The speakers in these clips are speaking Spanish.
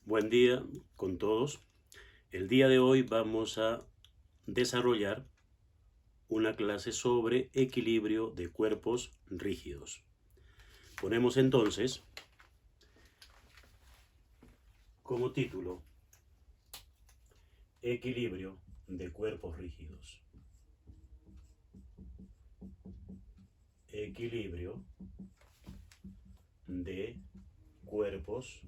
Buen día con todos. El día de hoy vamos a desarrollar una clase sobre equilibrio de cuerpos rígidos. Ponemos entonces como título Equilibrio de cuerpos rígidos. Equilibrio de cuerpos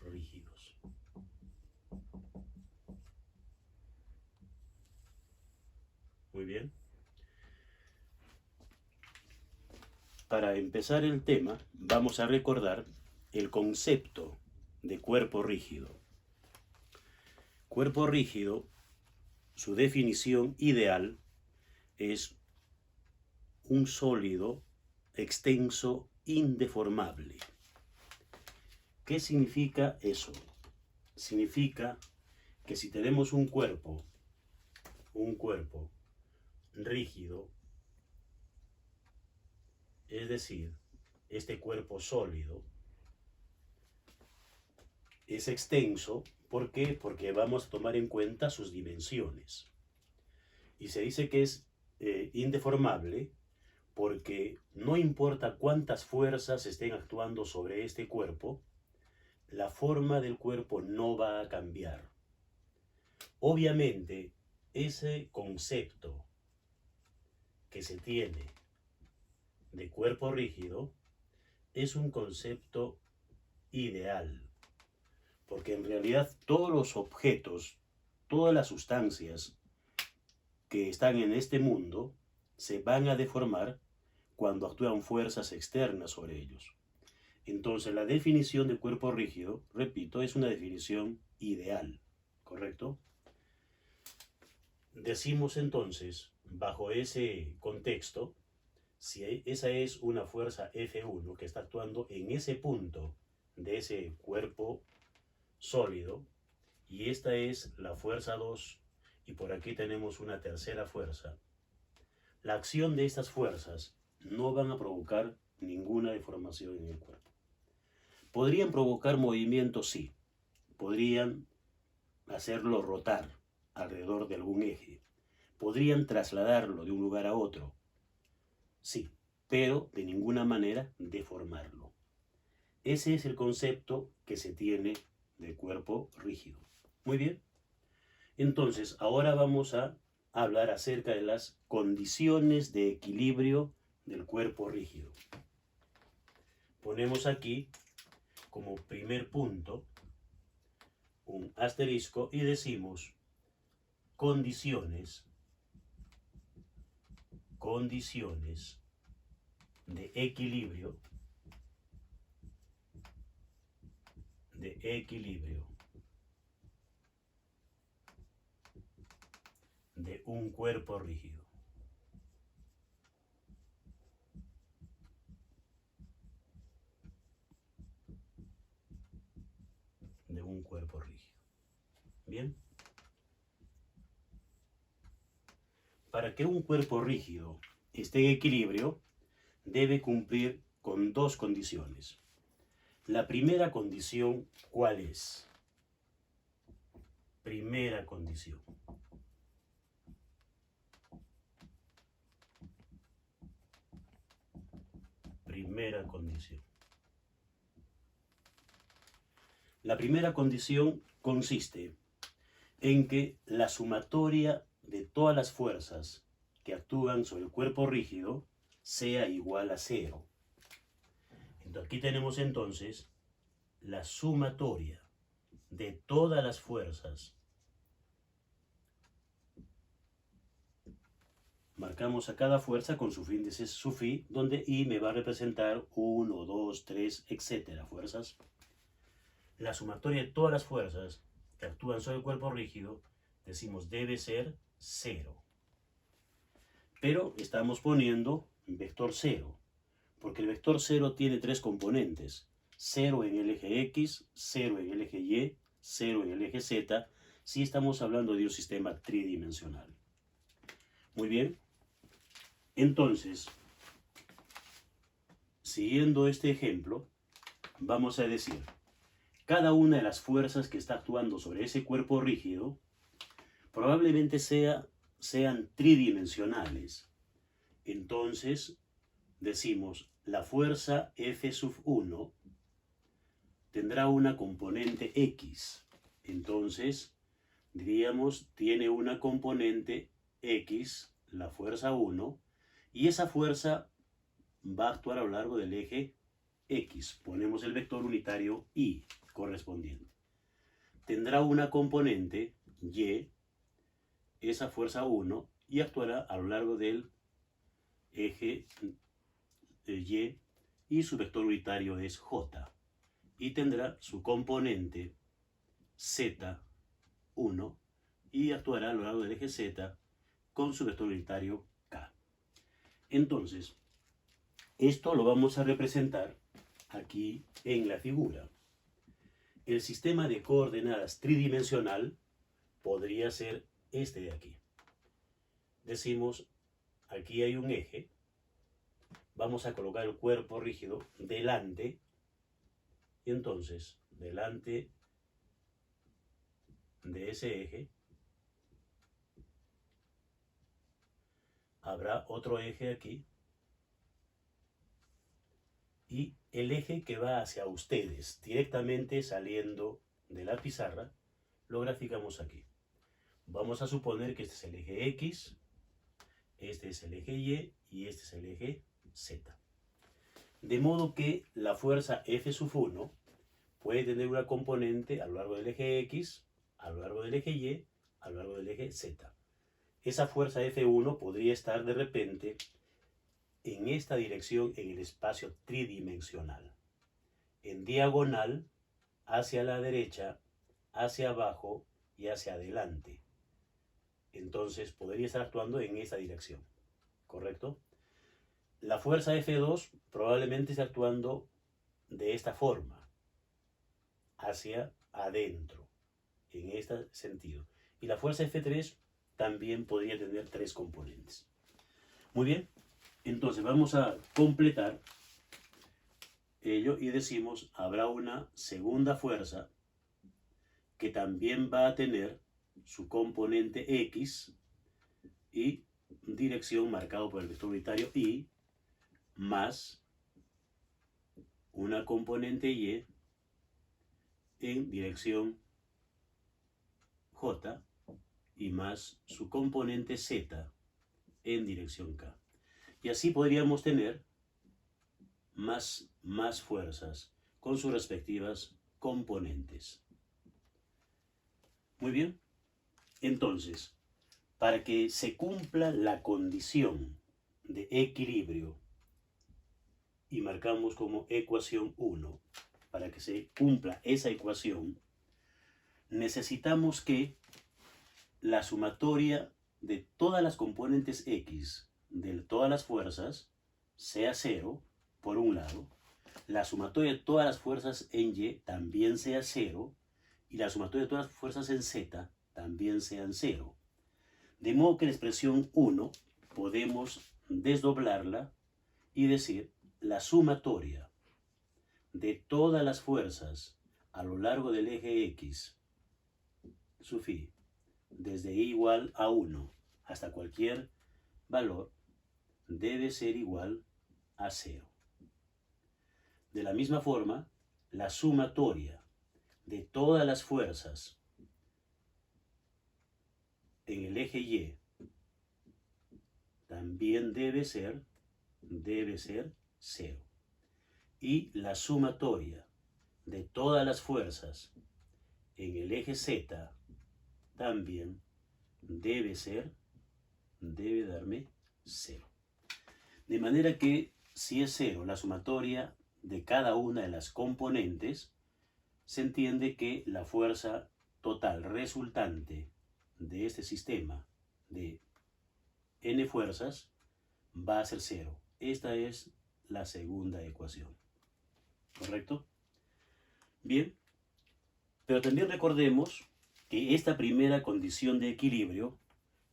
rígidos. Muy bien. Para empezar el tema, vamos a recordar el concepto de cuerpo rígido. Cuerpo rígido, su definición ideal es un sólido extenso indeformable. ¿Qué significa eso? Significa que si tenemos un cuerpo rígido, es decir, este cuerpo sólido es extenso. ¿Por qué? Porque vamos a tomar en cuenta sus dimensiones. Y se dice que es indeformable porque no importa cuántas fuerzas estén actuando sobre este cuerpo, la forma del cuerpo no va a cambiar. Obviamente, ese concepto que se tiene de cuerpo rígido es un concepto ideal, porque en realidad todos los objetos, todas las sustancias que están en este mundo se van a deformar cuando actúan fuerzas externas sobre ellos. Entonces, la definición de cuerpo rígido, repito, es una definición ideal, ¿correcto? Decimos entonces, bajo ese contexto, si esa es una fuerza F1 que está actuando en ese punto de ese cuerpo sólido, y esta es la fuerza 2, y por aquí tenemos una tercera fuerza, la acción de estas fuerzas no van a provocar ninguna deformación en el cuerpo. ¿Podrían provocar movimiento? Sí. Podrían hacerlo rotar alrededor de algún eje. ¿Podrían trasladarlo de un lugar a otro? Sí, pero de ninguna manera deformarlo. Ese es el concepto que se tiene de cuerpo rígido. Muy bien. Entonces, ahora vamos a hablar acerca de las condiciones de equilibrio del cuerpo rígido. Ponemos aquí como primer punto un asterisco y decimos condiciones de equilibrio de un cuerpo rígido. De un cuerpo rígido. Bien. Para que un cuerpo rígido esté en equilibrio, debe cumplir con dos condiciones. La primera condición, ¿cuál es? Primera condición. Primera condición. La primera condición consiste en que la sumatoria de todas las fuerzas que actúan sobre el cuerpo rígido sea igual a 0. Entonces, aquí tenemos entonces la sumatoria de todas las fuerzas. Marcamos a cada fuerza con su índice, su phi, donde I me va a representar 1, 2, 3, etc. fuerzas. La sumatoria de todas las fuerzas que actúan sobre el cuerpo rígido, decimos, debe ser 0. Pero estamos poniendo vector 0, porque el vector 0 tiene tres componentes. 0 en el eje X, 0 en el eje Y, 0 en el eje Z, si estamos hablando de un sistema tridimensional. Muy bien. Entonces, siguiendo este ejemplo, vamos a decir, cada una de las fuerzas que está actuando sobre ese cuerpo rígido probablemente sean tridimensionales. Entonces, decimos, la fuerza F1 tendrá una componente X. Entonces, diríamos, tiene una componente X, la fuerza 1, y esa fuerza va a actuar a lo largo del eje X. Ponemos el vector unitario Y correspondiente. Tendrá una componente Y, esa fuerza 1, y actuará a lo largo del eje y su vector unitario es J. Y tendrá su componente Z1 y actuará a lo largo del eje Z con su vector unitario K. Entonces, esto lo vamos a representar aquí en la figura. El sistema de coordenadas tridimensional podría ser este de aquí. Decimos, aquí hay un eje. Vamos a colocar el cuerpo rígido delante. Y entonces, delante de ese eje, habrá otro eje aquí. Y el eje que va hacia ustedes, directamente saliendo de la pizarra, lo graficamos aquí. Vamos a suponer que este es el eje X, este es el eje Y este es el eje Z. De modo que la fuerza F1 puede tener una componente a lo largo del eje X, a lo largo del eje Y, a lo largo del eje Z. Esa fuerza F1 podría estar de repente en esta dirección en el espacio tridimensional. En diagonal, hacia la derecha, hacia abajo y hacia adelante. Entonces podría estar actuando en esa dirección. ¿Correcto? La fuerza F2 probablemente esté actuando de esta forma, hacia adentro, en este sentido. Y la fuerza F3 también podría tener 3 componentes. Muy bien, entonces vamos a completar ello y decimos, habrá una segunda fuerza que también va a tener su componente X y dirección marcado por el vector unitario Y, más una componente Y en dirección J y más su componente Z en dirección K. Y así podríamos tener más fuerzas con sus respectivas componentes. Muy bien. Entonces, para que se cumpla la condición de equilibrio, y marcamos como ecuación 1, para que se cumpla esa ecuación, necesitamos que la sumatoria de todas las componentes X de todas las fuerzas sea 0, por un lado, la sumatoria de todas las fuerzas en Y también sea 0, y la sumatoria de todas las fuerzas en Z también sean 0. De modo que la expresión 1 podemos desdoblarla y decir la sumatoria de todas las fuerzas a lo largo del eje X, su phi, desde I igual a 1 hasta cualquier valor, debe ser igual a 0. De la misma forma, la sumatoria de todas las fuerzas en el eje Y también debe ser 0. Y la sumatoria de todas las fuerzas en el eje Z también debe darme 0. De manera que si es 0 la sumatoria de cada una de las componentes, se entiende que la fuerza total resultante de este sistema de n fuerzas va a ser 0. Esta es la segunda ecuación. ¿Correcto? Bien, pero también recordemos que esta primera condición de equilibrio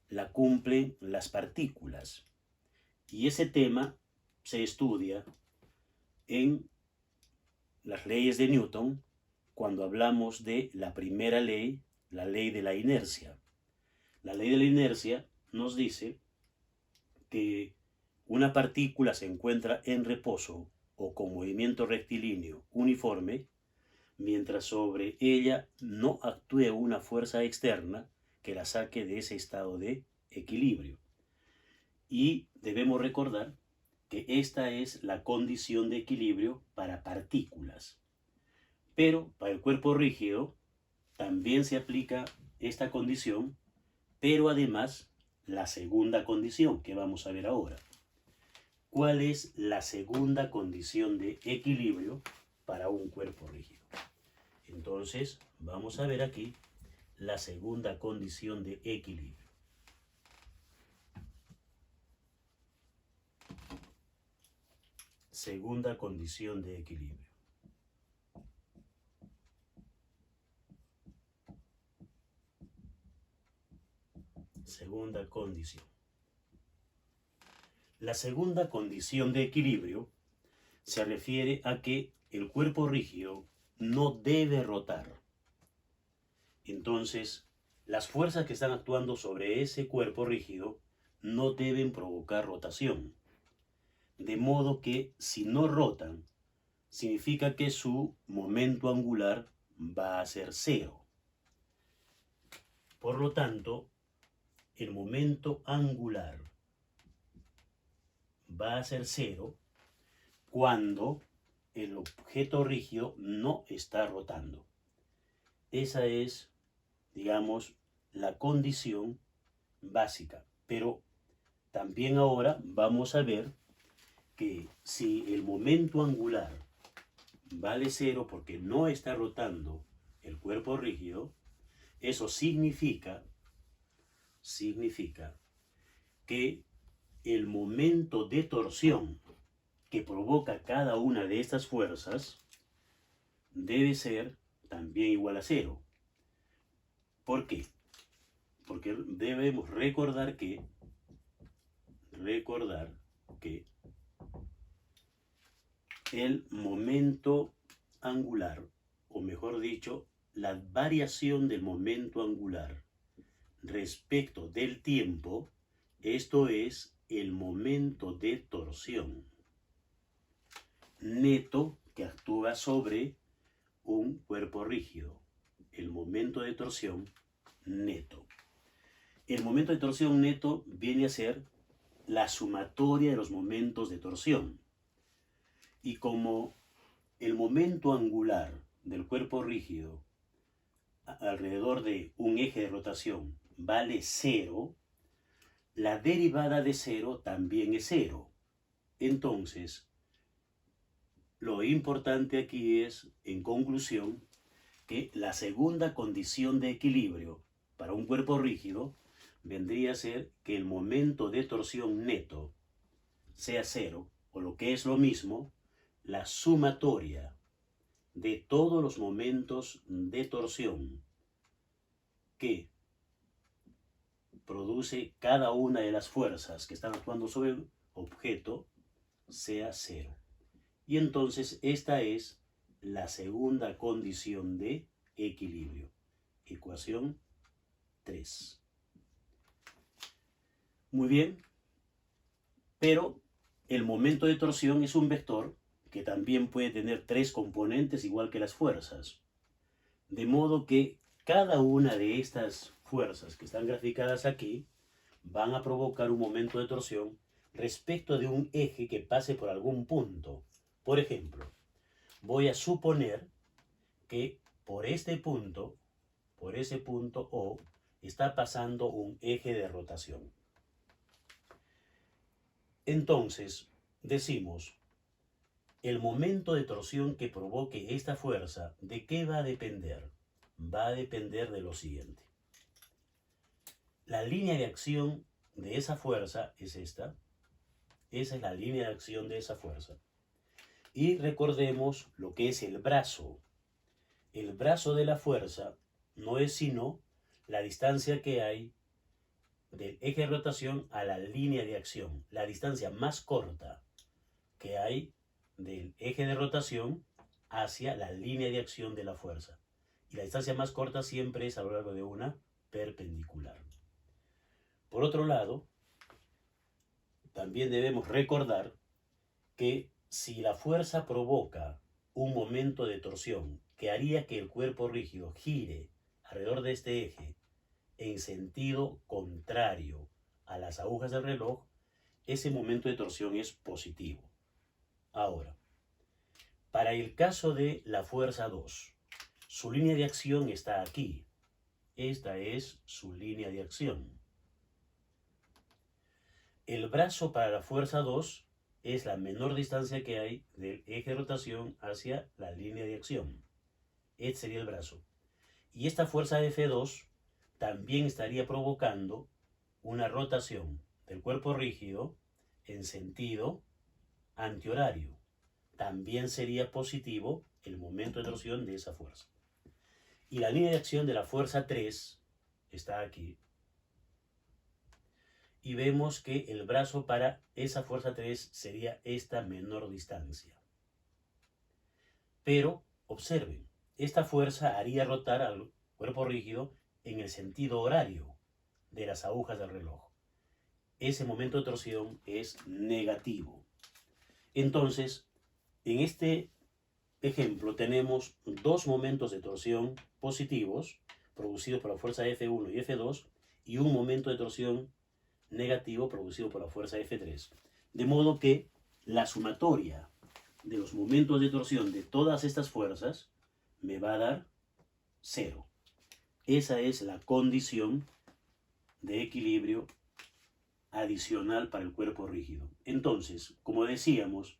la cumplen las partículas. Y ese tema se estudia en las leyes de Newton cuando hablamos de la primera ley, la ley de la inercia. La ley de la inercia nos dice que una partícula se encuentra en reposo o con movimiento rectilíneo uniforme mientras sobre ella no actúe una fuerza externa que la saque de ese estado de equilibrio. Y debemos recordar que esta es la condición de equilibrio para partículas. Pero para el cuerpo rígido también se aplica esta condición, pero además la segunda condición que vamos a ver ahora. ¿Cuál es la segunda condición de equilibrio para un cuerpo rígido? Entonces, vamos a ver aquí la segunda condición de equilibrio. Segunda condición de equilibrio. Segunda condición. La segunda condición de equilibrio se refiere a que el cuerpo rígido no debe rotar. Entonces, las fuerzas que están actuando sobre ese cuerpo rígido no deben provocar rotación. De modo que si no rotan, significa que su momento angular va a ser cero. Por lo tanto, el momento angular va a ser cero cuando el objeto rígido no está rotando. Esa es, digamos, la condición básica. Pero también ahora vamos a ver que si el momento angular vale cero porque no está rotando el cuerpo rígido, eso significa que el momento de torsión que provoca cada una de estas fuerzas debe ser también igual a cero. ¿Por qué? Porque debemos recordar que el momento angular, o mejor dicho, la variación del momento angular respecto del tiempo, esto es el momento de torsión neto que actúa sobre un cuerpo rígido. El momento de torsión neto. El momento de torsión neto viene a ser la sumatoria de los momentos de torsión. Y como el momento angular del cuerpo rígido alrededor de un eje de rotación vale cero, la derivada de cero también es cero. Entonces, lo importante aquí es, en conclusión, que la segunda condición de equilibrio para un cuerpo rígido vendría a ser que el momento de torsión neto sea cero, o lo que es lo mismo, la sumatoria de todos los momentos de torsión que produce cada una de las fuerzas que están actuando sobre el objeto sea cero. Y entonces esta es la segunda condición de equilibrio. Ecuación 3. Muy bien, pero el momento de torsión es un vector que también puede tener tres componentes igual que las fuerzas. De modo que cada una de estas fuerzas que están graficadas aquí van a provocar un momento de torsión respecto de un eje que pase por algún punto. Por ejemplo, voy a suponer que por ese punto O, está pasando un eje de rotación. Entonces, decimos, el momento de torsión que provoque esta fuerza, ¿de qué va a depender? Va a depender de lo siguiente. La línea de acción de esa fuerza es esta. Esa es la línea de acción de esa fuerza. Y recordemos lo que es el brazo. El brazo de la fuerza no es sino la distancia que hay del eje de rotación a la línea de acción. La distancia más corta que hay del eje de rotación hacia la línea de acción de la fuerza. Y la distancia más corta siempre es a lo largo de una perpendicular. Por otro lado, también debemos recordar que si la fuerza provoca un momento de torsión que haría que el cuerpo rígido gire alrededor de este eje en sentido contrario a las agujas del reloj, ese momento de torsión es positivo. Ahora, para el caso de la fuerza 2, su línea de acción está aquí. Esta es su línea de acción. El brazo para la fuerza 2 es la menor distancia que hay del eje de rotación hacia la línea de acción. Este sería el brazo. Y esta fuerza F2 también estaría provocando una rotación del cuerpo rígido en sentido antihorario. También sería positivo el momento de torsión de esa fuerza. Y la línea de acción de la fuerza 3 está aquí. Y vemos que el brazo para esa fuerza 3 sería esta menor distancia. Pero, observen, esta fuerza haría rotar al cuerpo rígido en el sentido horario de las agujas del reloj. Ese momento de torsión es negativo. Entonces, en este ejemplo tenemos dos momentos de torsión positivos producidos por la fuerza F1 y F2 y un momento de torsión negativo producido por la fuerza F3. De modo que la sumatoria de los momentos de torsión de todas estas fuerzas me va a dar 0. Esa es la condición de equilibrio adicional para el cuerpo rígido. Entonces, como decíamos,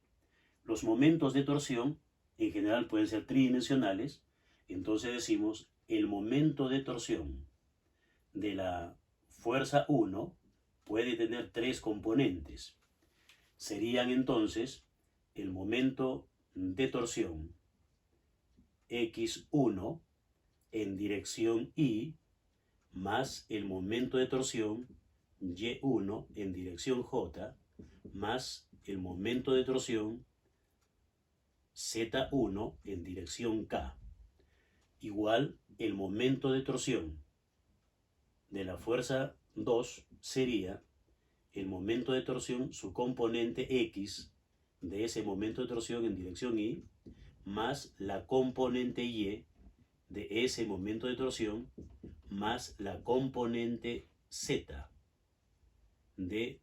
los momentos de torsión en general pueden ser tridimensionales. Entonces decimos el momento de torsión de la fuerza 1 puede tener tres componentes. Serían entonces el momento de torsión X1 en dirección Y más el momento de torsión Y1 en dirección J más el momento de torsión Z1 en dirección K, igual el momento de torsión de la fuerza 2 sería el momento de torsión, su componente X de ese momento de torsión en dirección Y, más la componente Y de ese momento de torsión, más la componente Z de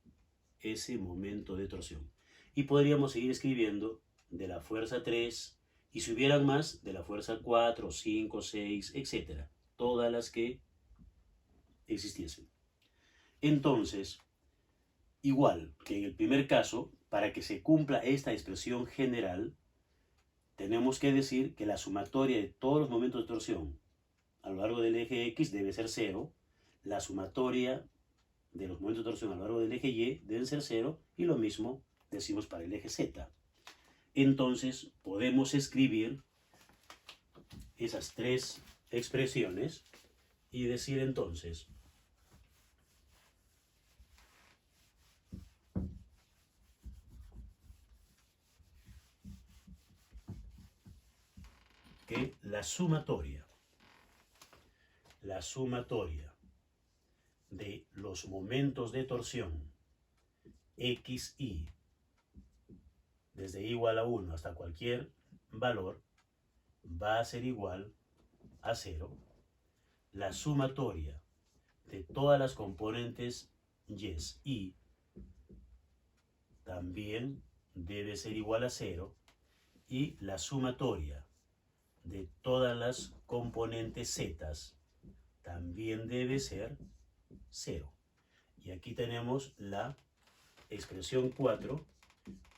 ese momento de torsión. Y podríamos seguir escribiendo de la fuerza 3, y si hubieran más, de la fuerza 4, 5, 6, etc. Todas las que existiesen. Entonces, igual que en el primer caso, para que se cumpla esta expresión general, tenemos que decir que la sumatoria de todos los momentos de torsión a lo largo del eje X debe ser 0, la sumatoria de los momentos de torsión a lo largo del eje Y deben ser 0, y lo mismo decimos para el eje Z. Entonces podemos escribir esas tres expresiones y decir entonces que la sumatoria de los momentos de torsión X, Y, desde I igual a 1 hasta cualquier valor, va a ser igual a 0. La sumatoria de todas las componentes Y también debe ser igual a 0. Y la sumatoria de todas las componentes Z también debe ser 0. Y aquí tenemos la expresión 4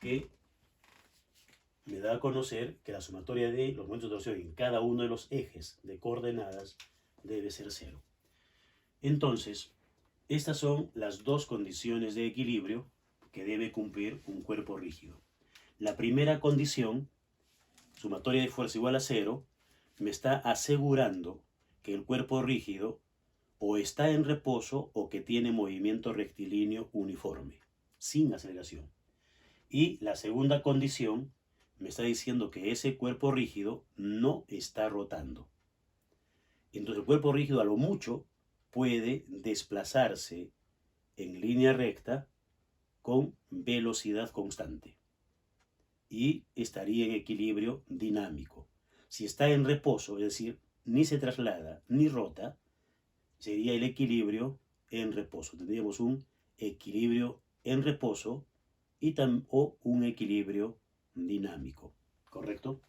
que me da a conocer que la sumatoria de los momentos de torsión en cada uno de los ejes de coordenadas debe ser 0. Entonces, estas son las dos condiciones de equilibrio que debe cumplir un cuerpo rígido. La primera condición, sumatoria de fuerza igual a 0, me está asegurando que el cuerpo rígido o está en reposo o que tiene movimiento rectilíneo uniforme, sin aceleración. Y la segunda condición me está diciendo que ese cuerpo rígido no está rotando. Entonces el cuerpo rígido a lo mucho puede desplazarse en línea recta con velocidad constante y estaría en equilibrio dinámico. Si está en reposo, es decir, ni se traslada ni rota, sería el equilibrio en reposo. Tendríamos un equilibrio en reposo o un equilibrio dinámico, ¿correcto?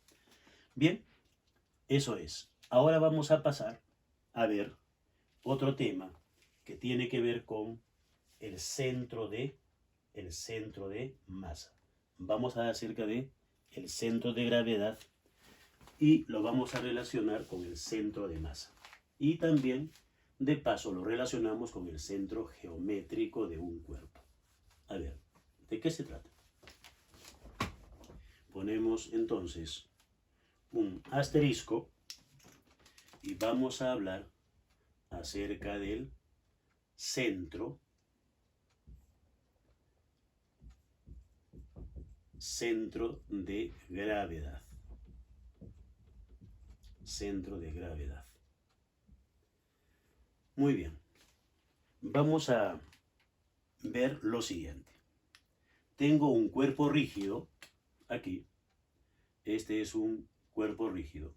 Bien, eso es. Ahora vamos a pasar a ver otro tema que tiene que ver con el centro de masa. Vamos a hablar acerca de el centro de gravedad y lo vamos a relacionar con el centro de masa. Y también, de paso, lo relacionamos con el centro geométrico de un cuerpo. A ver, ¿de qué se trata? Ponemos entonces un asterisco y vamos a hablar acerca del centro de gravedad. Centro de gravedad. Muy bien. Vamos a ver lo siguiente. Tengo un cuerpo rígido aquí. Este es un cuerpo rígido.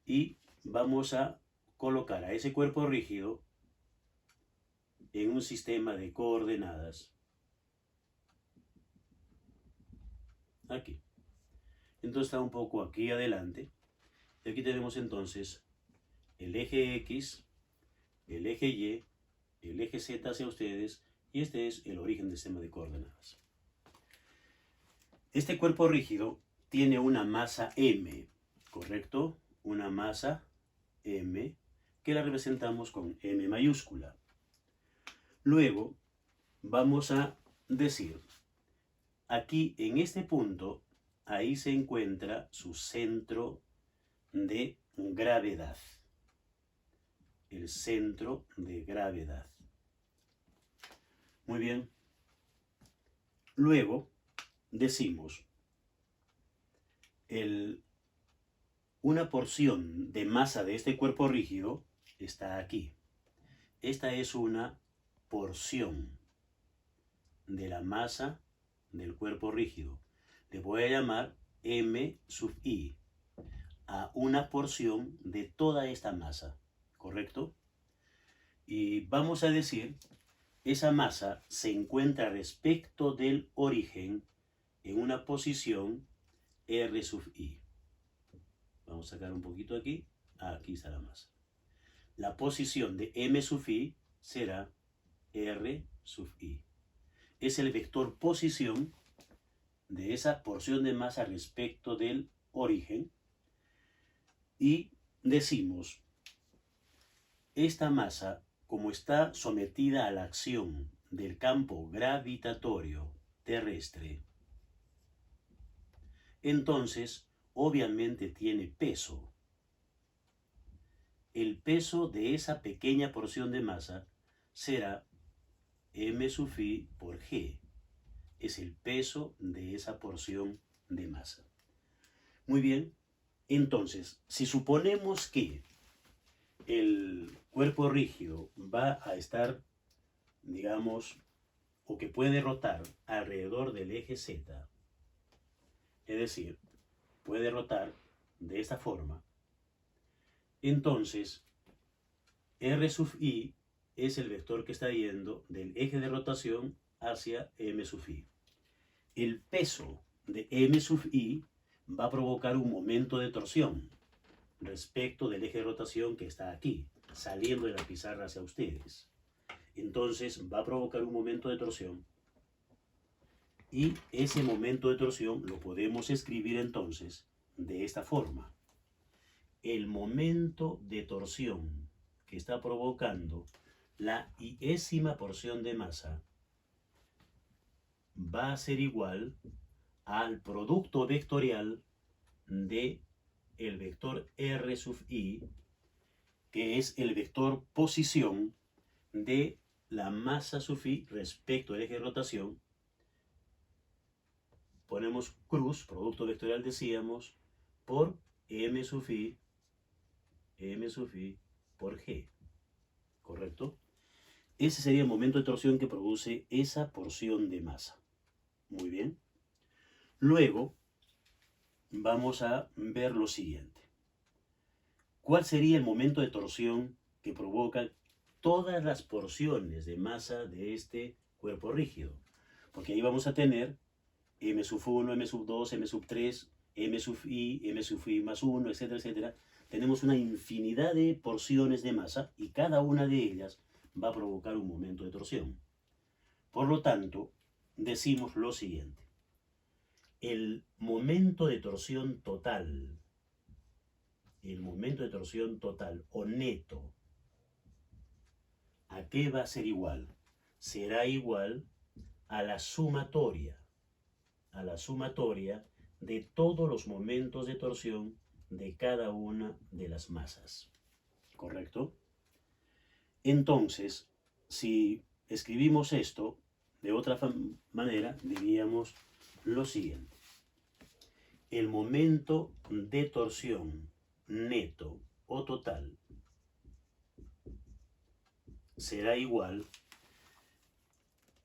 Y vamos a colocar a ese cuerpo rígido en un sistema de coordenadas aquí. Entonces está un poco aquí adelante. Y aquí tenemos entonces el eje X, el eje Y, el eje Z hacia ustedes, y este es el origen del sistema de coordenadas. Este cuerpo rígido tiene una masa M, ¿correcto? Una masa M que la representamos con M mayúscula. Luego vamos a decir, aquí en este punto, ahí se encuentra su centro de gravedad. El centro de gravedad. Muy bien. Luego decimos, una porción de masa de este cuerpo rígido está aquí. Esta es una porción de la masa del cuerpo rígido. Le voy a llamar M sub I a una porción de toda esta masa, ¿correcto? Y vamos a decir, esa masa se encuentra respecto del origen en una posición R sub I. Vamos a sacar un poquito aquí. Aquí está la masa. La posición de M sub I será R sub I. Es el vector posición de esa porción de masa respecto del origen. Y decimos, esta masa, como está sometida a la acción del campo gravitatorio terrestre, entonces obviamente tiene peso. El peso de esa pequeña porción de masa será M sub I por G. Es el peso de esa porción de masa. Muy bien, entonces, si suponemos que el cuerpo rígido va a estar, digamos, o que puede rotar alrededor del eje Z, es decir, puede rotar de esta forma, entonces R sub I es el vector que está yendo del eje de rotación hacia M sub I. El peso de M sub I va a provocar un momento de torsión respecto del eje de rotación que está aquí, saliendo de la pizarra hacia ustedes. Entonces va a provocar un momento de torsión y ese momento de torsión lo podemos escribir entonces de esta forma. El momento de torsión que está provocando la iésima porción de masa va a ser igual al producto vectorial de el vector R sub I, que es el vector posición de la masa sub I respecto al eje de rotación, ponemos cruz, producto vectorial decíamos, por M sub i por G, ¿correcto? Ese sería el momento de torsión que produce esa porción de masa. Muy bien. Luego, vamos a ver lo siguiente. ¿Cuál sería el momento de torsión que provoca todas las porciones de masa de este cuerpo rígido? Porque ahí vamos a tener M sub 1, M sub 2, M sub 3, M sub i más 1, etcétera, etcétera. Tenemos una infinidad de porciones de masa y cada una de ellas va a provocar un momento de torsión. Por lo tanto, decimos lo siguiente. El momento de torsión total o neto, ¿a qué va a ser igual? Será igual a la sumatoria de todos los momentos de torsión de cada una de las masas. ¿Correcto? Entonces, si escribimos esto de otra manera, diríamos lo siguiente. El momento de torsión neto o total será igual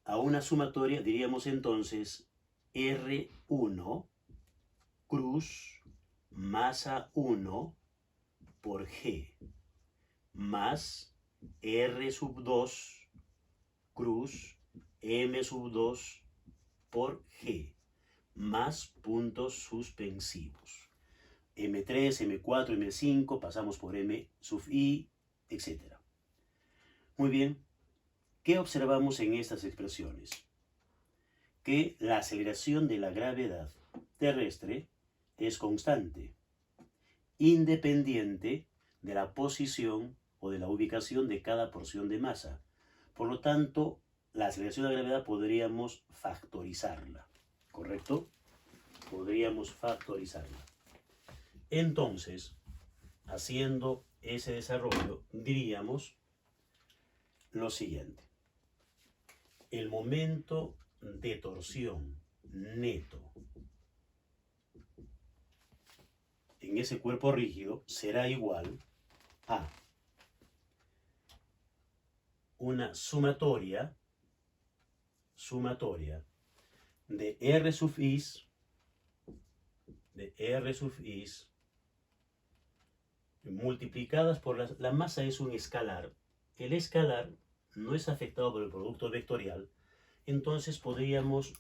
a una sumatoria, diríamos entonces, R1 cruz masa 1 por G más R sub 2 cruz M sub 2 por G más puntos suspensivos. M3, M4, M5, pasamos por M sub I, etc. Muy bien, ¿qué observamos en estas expresiones? Que la aceleración de la gravedad terrestre es constante, independiente de la posición o de la ubicación de cada porción de masa. Por lo tanto, la aceleración de la gravedad podríamos factorizarla, ¿correcto? Podríamos factorizarla. Entonces, haciendo ese desarrollo, diríamos lo siguiente. El momento de torsión neto en ese cuerpo rígido será igual a una sumatoria de R sub is multiplicadas por la masa es un escalar. El escalar no es afectado por el producto vectorial, entonces podríamos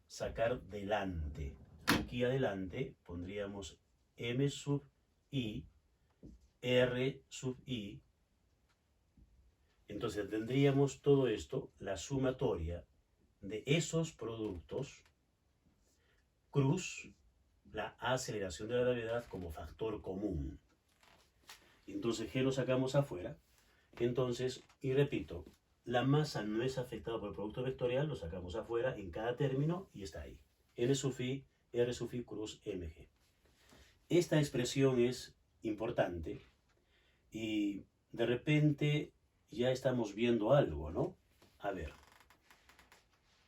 sacar delante. Aquí adelante pondríamos M sub i, R sub i. Entonces tendríamos todo esto, la sumatoria de esos productos, cruz la aceleración de la gravedad como factor común. Entonces G lo sacamos afuera. Entonces, y repito, la masa no es afectada por el producto vectorial, lo sacamos afuera en cada término y está ahí. N sub i, R sub i cruz mg. Esta expresión es importante y de repente ya estamos viendo algo, ¿no? A ver,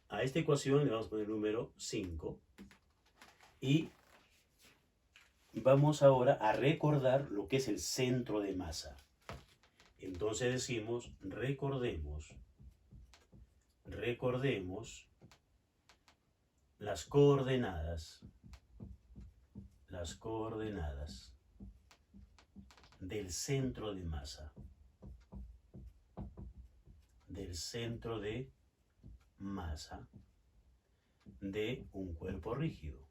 a esta ecuación le vamos a poner el número 5 y vamos ahora a recordar lo que es el centro de masa. Entonces decimos, recordemos las coordenadas del centro de masa, de un cuerpo rígido,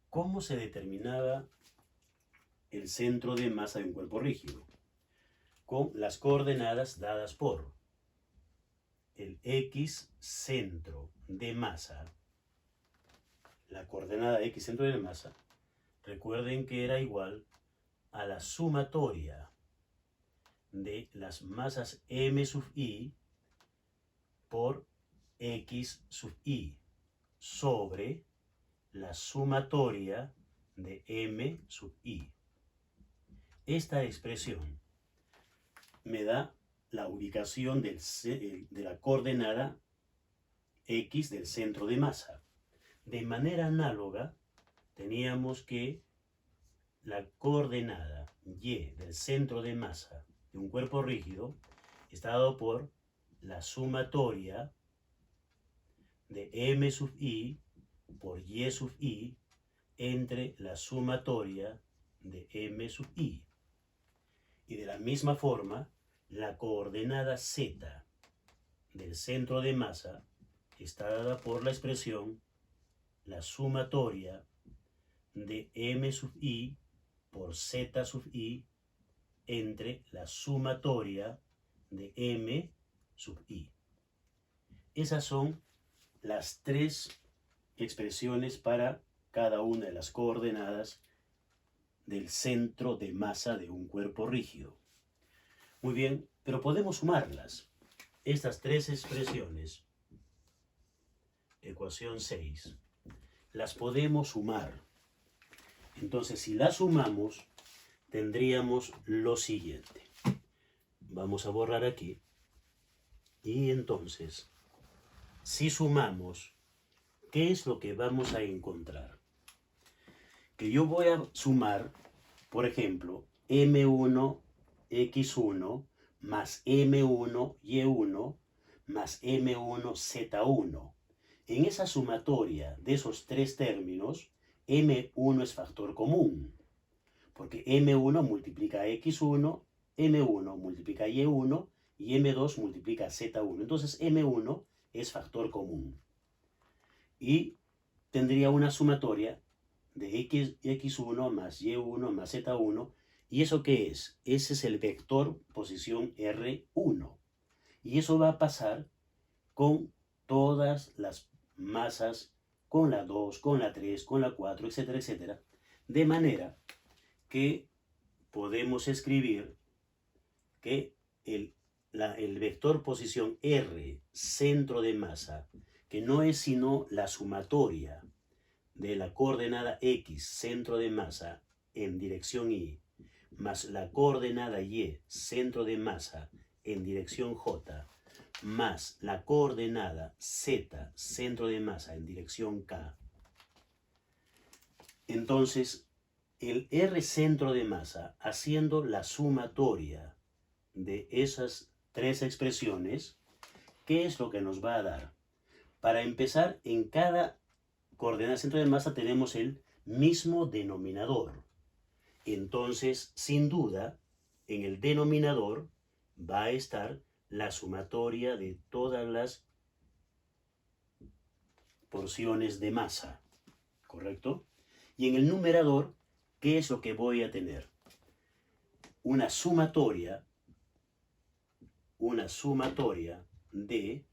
¿Cómo se determinaba el centro de masa de un cuerpo rígido? Con las coordenadas dadas por el X centro de masa. La coordenada X centro de masa, recuerden que era igual a la sumatoria de las masas M sub i por X sub i sobre la sumatoria de M sub i. Esta expresión me da la ubicación de la coordenada X del centro de masa. De manera análoga, teníamos que la coordenada Y del centro de masa de un cuerpo rígido está dado por la sumatoria de M sub I por Y sub I entre la sumatoria de M sub I. Y de la misma forma, la coordenada Z del centro de masa está dada por la expresión la sumatoria de M sub I por Z sub I entre la sumatoria de M sub I. Esas son las tres expresiones para cada una de las coordenadas del centro de masa de un cuerpo rígido. Muy bien, pero podemos sumarlas. Estas tres expresiones, ecuación 6, las podemos sumar. Entonces, si las sumamos, tendríamos lo siguiente. Vamos a borrar aquí. Y entonces, si sumamos, ¿qué es lo que vamos a encontrar? Que yo voy a sumar, por ejemplo, M1, X1, más M1, Y1, más M1, Z1. En esa sumatoria de esos tres términos, M1 es factor común, porque M1 multiplica X1, M1 multiplica Y1 y M2 multiplica Z1. Entonces M1 es factor común. Y tendría una sumatoria de X1 más Y1 más Z1. ¿Y eso qué es? Ese es el vector posición R1. Y eso va a pasar con todas las masas, con la 2, con la 3, con la 4, etcétera, etcétera. De manera que podemos escribir que el vector posición R, centro de masa, que no es sino la sumatoria de la coordenada X, centro de masa, en dirección Y, más la coordenada Y, centro de masa, en dirección J, más la coordenada Z, centro de masa, en dirección K. Entonces, el R centro de masa, haciendo la sumatoria de esas tres expresiones, ¿qué es lo que nos va a dar? Para empezar, en cada coordenada centro de masa tenemos el mismo denominador. Entonces, sin duda, en el denominador va a estar la sumatoria de todas las porciones de masa, ¿correcto? Y en el numerador, ¿qué es lo que voy a tener? Una sumatoria de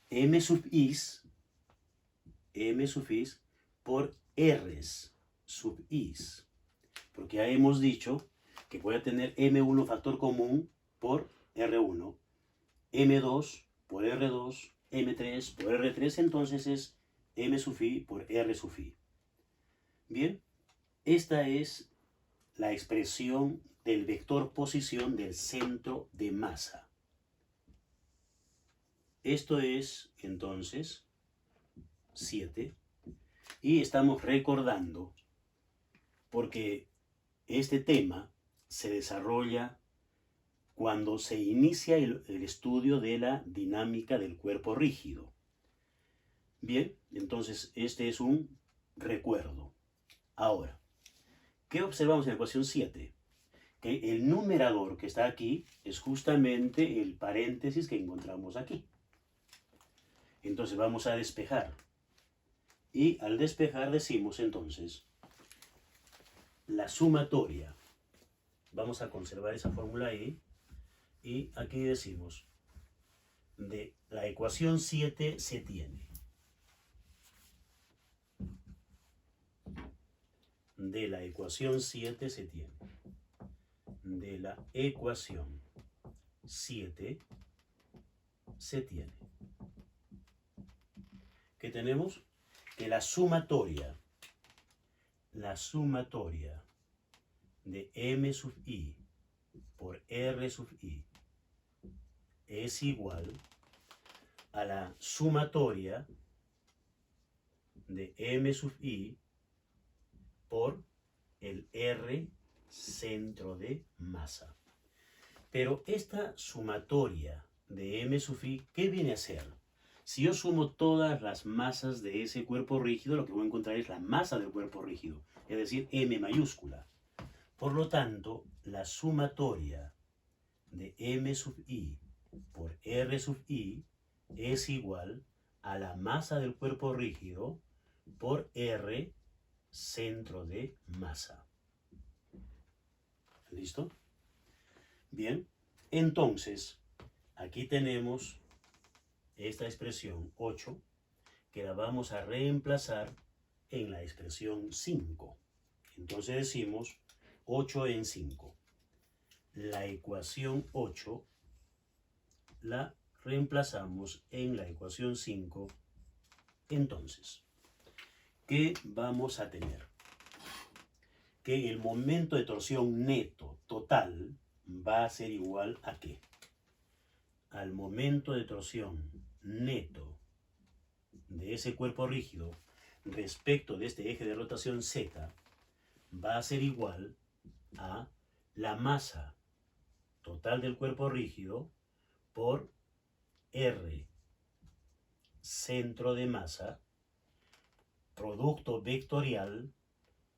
M sub is por R's sub is. Porque ya hemos dicho que voy a tener M1 factor común por R1, M2 por R2, M3 por R3, entonces es M sub i por R sub i. Bien, esta es la expresión del vector posición del centro de masa. Esto es, entonces, 7. Y estamos recordando, porque este tema se desarrolla cuando se inicia el estudio de la dinámica del cuerpo rígido. Bien, entonces este es un recuerdo. Ahora, ¿qué observamos en la ecuación 7? Que el numerador que está aquí es justamente el paréntesis que encontramos aquí. Entonces vamos a despejar. Y al despejar decimos entonces la sumatoria. Vamos a conservar esa fórmula ahí. Y aquí decimos, de la ecuación 7 se tiene. De la ecuación 7 se tiene. De la ecuación 7 se tiene. ¿Qué tenemos? Que la sumatoria la sumatoria de M sub i por R sub i es igual a la sumatoria de M sub i por el R centro de masa. Pero esta sumatoria de M sub i, ¿qué viene a ser? Si yo sumo todas las masas de ese cuerpo rígido, lo que voy a encontrar es la masa del cuerpo rígido, es decir, M mayúscula. Por lo tanto, la sumatoria de M sub i por R sub i es igual a la masa del cuerpo rígido por R centro de masa. ¿Listo? Bien, entonces, aquí tenemos esta expresión 8, que la vamos a reemplazar en la expresión 5. Entonces decimos 8 en 5. La ecuación 8 la reemplazamos en la ecuación 5. Entonces, ¿qué vamos a tener? Que el momento de torsión neto total va a ser igual a ¿qué? Al momento de torsión neto de ese cuerpo rígido respecto de este eje de rotación Z va a ser igual a la masa total del cuerpo rígido por R centro de masa, producto vectorial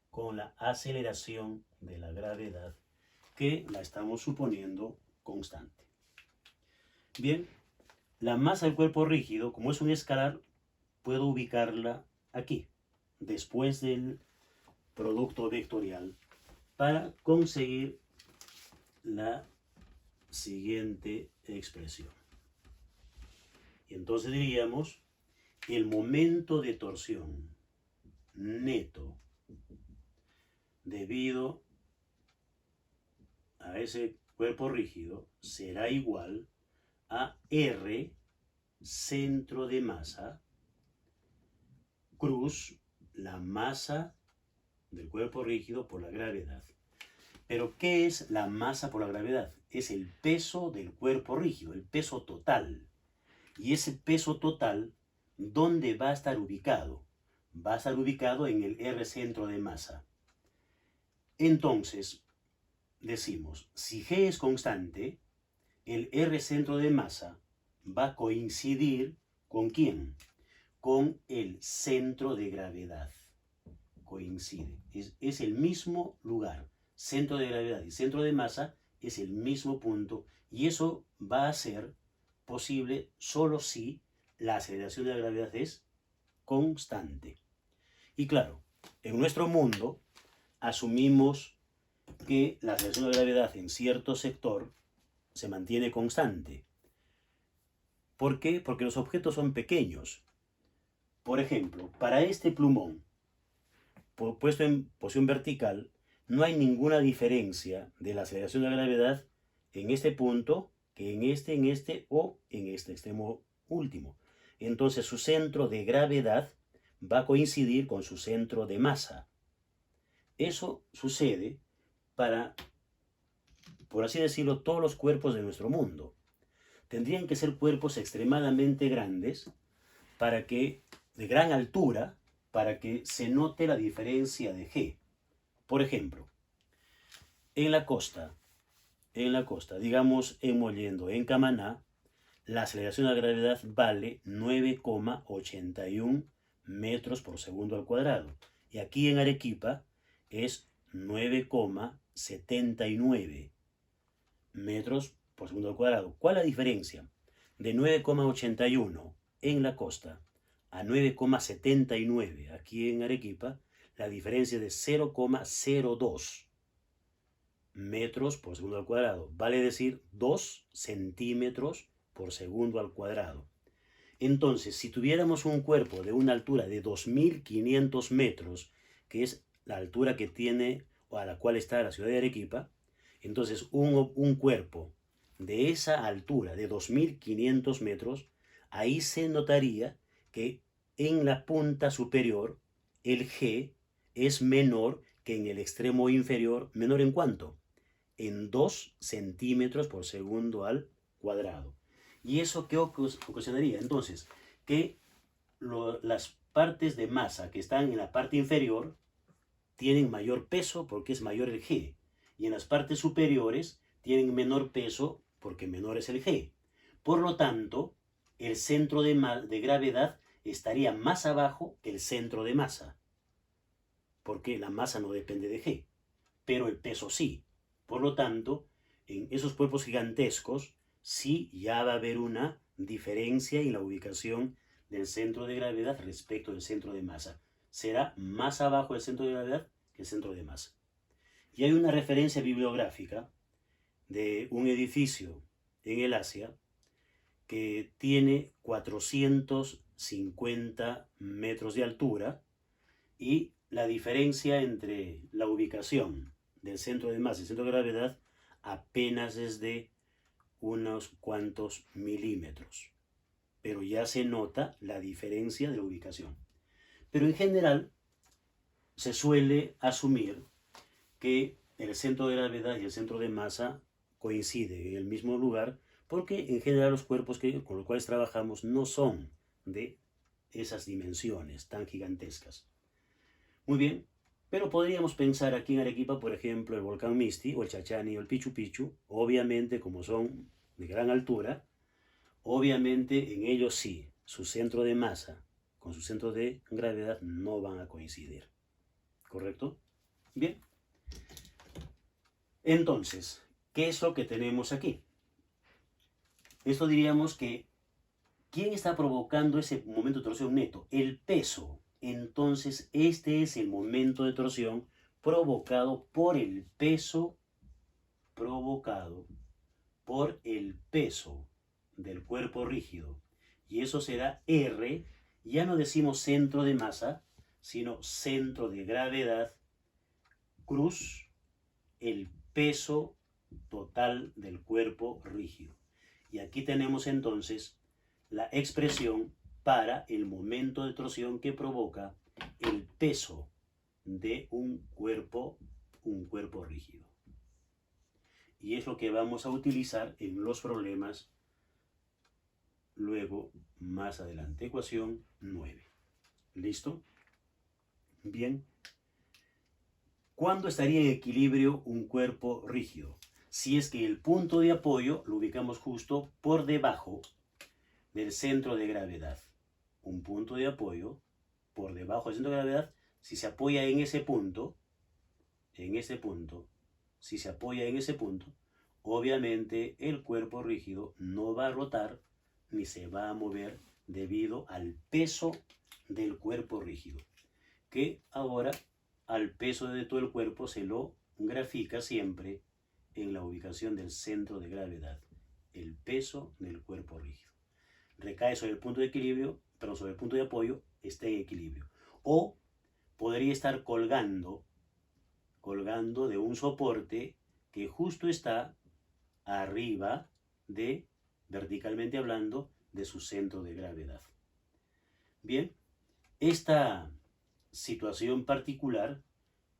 con la aceleración de la gravedad, que la estamos suponiendo constante. Bien, la masa del cuerpo rígido, como es un escalar, puedo ubicarla aquí, después del producto vectorial, para conseguir la siguiente expresión. Y entonces diríamos, el momento de torsión neto debido a ese cuerpo rígido será igual a R centro de masa cruz la masa del cuerpo rígido por la gravedad. Pero ¿qué es la masa por la gravedad? Es el peso del cuerpo rígido, el peso total. Y ese peso total, ¿dónde va a estar ubicado? Va a estar ubicado en el R centro de masa. Entonces, decimos, si G es constante, el R centro de masa va a coincidir ¿con quién? Con el centro de gravedad. Coincide. Es el mismo lugar. Centro de gravedad y centro de masa es el mismo punto. Y eso va a ser posible solo si la aceleración de la gravedad es constante. Y claro, en nuestro mundo asumimos que la aceleración de la gravedad en cierto sector se mantiene constante. ¿Por qué? Porque los objetos son pequeños. Por ejemplo, para este plumón, puesto en posición vertical, no hay ninguna diferencia de la aceleración de la gravedad en este punto que en este o en este extremo último. Entonces su centro de gravedad va a coincidir con su centro de masa. Eso sucede para, por así decirlo, todos los cuerpos de nuestro mundo. Tendrían que ser cuerpos extremadamente grandes de gran altura, para que se note la diferencia de G. Por ejemplo, en la costa, digamos en Mollendo, en Camaná, la aceleración de la gravedad vale 9,81 metros por segundo al cuadrado. Y aquí en Arequipa es 9,79 metros por segundo al cuadrado. ¿Cuál es la diferencia? De 9,81 en la costa a 9,79 aquí en Arequipa, la diferencia es de 0,02 metros por segundo al cuadrado. Vale decir 2 centímetros por segundo al cuadrado. Entonces, si tuviéramos un cuerpo de una altura de 2.500 metros, que es la altura que tiene o a la cual está la ciudad de Arequipa, entonces un cuerpo de esa altura de 2.500 metros, ahí se notaría que en la punta superior el G es menor que en el extremo inferior. ¿Menor en cuánto? En 2 centímetros por segundo al cuadrado. ¿Y eso qué ocasionaría? Entonces, que las partes de masa que están en la parte inferior tienen mayor peso porque es mayor el G. Y en las partes superiores tienen menor peso porque menor es el G. Por lo tanto, el centro de gravedad estaría más abajo que el centro de masa. Porque la masa no depende de G, pero el peso sí. Por lo tanto, en esos cuerpos gigantescos sí ya va a haber una diferencia en la ubicación del centro de gravedad respecto del centro de masa. Será más abajo el centro de gravedad que el centro de masa. Y hay una referencia bibliográfica de un edificio en el Asia que tiene 450 metros de altura y la diferencia entre la ubicación del centro de masa y el centro de gravedad apenas es de unos cuantos milímetros. Pero ya se nota la diferencia de la ubicación. Pero en general se suele asumir que el centro de gravedad y el centro de masa coinciden en el mismo lugar porque en general los cuerpos con los cuales trabajamos no son de esas dimensiones tan gigantescas. Muy bien, pero podríamos pensar aquí en Arequipa, por ejemplo, el volcán Misti o el Chachani o el Pichu Pichu, obviamente como son de gran altura, obviamente en ellos sí, su centro de masa con su centro de gravedad no van a coincidir. ¿Correcto? Bien. Entonces, ¿qué es lo que tenemos aquí? Esto diríamos que, ¿quién está provocando ese momento de torsión neto? El peso. Entonces, este es el momento de torsión provocado por el peso, del cuerpo rígido. Y eso será R, ya no decimos centro de masa, sino centro de gravedad, cruz el peso total del cuerpo rígido. Y aquí tenemos entonces la expresión para el momento de torsión que provoca el peso de un cuerpo rígido. Y es lo que vamos a utilizar en los problemas luego más adelante. Ecuación 9. ¿Listo? Bien. ¿Cuándo estaría en equilibrio un cuerpo rígido? Si es que el punto de apoyo lo ubicamos justo por debajo del centro de gravedad. Un punto de apoyo por debajo del centro de gravedad, si se apoya en ese punto, si se apoya en ese punto, obviamente el cuerpo rígido no va a rotar ni se va a mover debido al peso del cuerpo rígido, que ahora al peso de todo el cuerpo se lo grafica siempre en la ubicación del centro de gravedad, el peso del cuerpo rígido. Recae sobre el punto de equilibrio, pero sobre el punto de apoyo está en equilibrio. O podría estar colgando de un soporte que justo está arriba de, verticalmente hablando, de su centro de gravedad. Bien, esta situación particular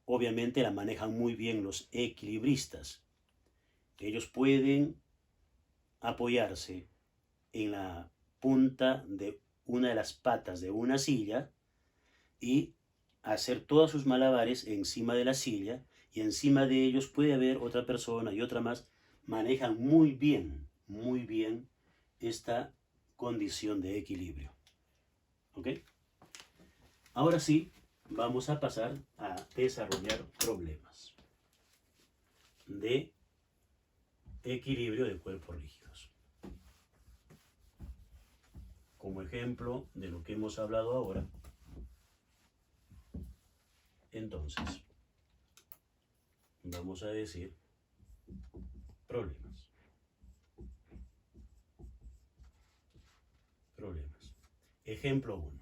obviamente la manejan muy bien los equilibristas. Ellos pueden apoyarse en la punta de una de las patas de una silla y hacer todos sus malabares encima de la silla, y encima de ellos puede haber otra persona y otra más. Manejan muy bien esta condición de equilibrio. ¿Ok? Ahora sí, vamos a pasar a desarrollar problemas de equilibrio de cuerpos rígidos. Como ejemplo de lo que hemos hablado ahora, entonces, vamos a decir problemas. Ejemplo 1.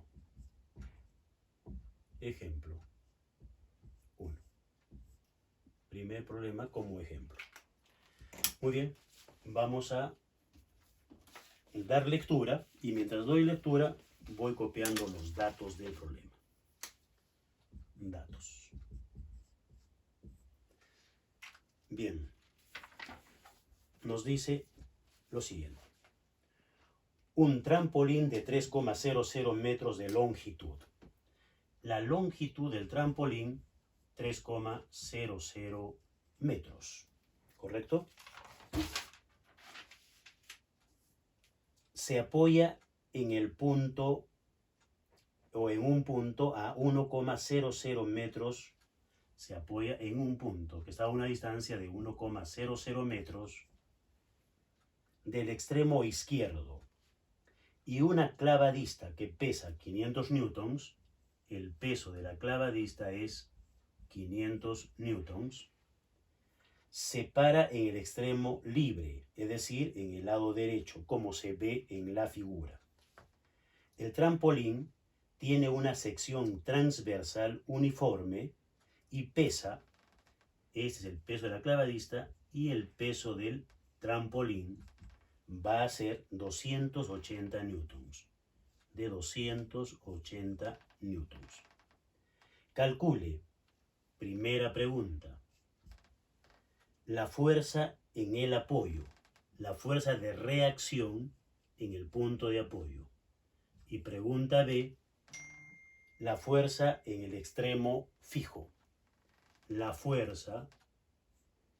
Ejemplo 1. Primer problema como ejemplo. Muy bien, vamos a dar lectura y mientras doy lectura voy copiando los datos del problema. datos. Bien, nos dice lo siguiente. Un trampolín de 3,00 metros de longitud. La longitud del trampolín, 3,00 metros. ¿Correcto? Se apoya en el punto o en un punto a 1,00 metros. Se apoya en un punto que está a una distancia de 1,00 metros del extremo izquierdo, y una clavadista que pesa 500 newtons, el peso de la clavadista es 500 newtons, se para en el extremo libre, es decir, en el lado derecho, como se ve en la figura. El trampolín tiene una sección transversal uniforme y pesa, este es el peso de la clavadista, y el peso del trampolín va a ser 280 newtons, de 280 newtons. Calcule, primera pregunta, la fuerza en el apoyo, la fuerza de reacción en el punto de apoyo. Y pregunta B, la fuerza en el extremo fijo, la fuerza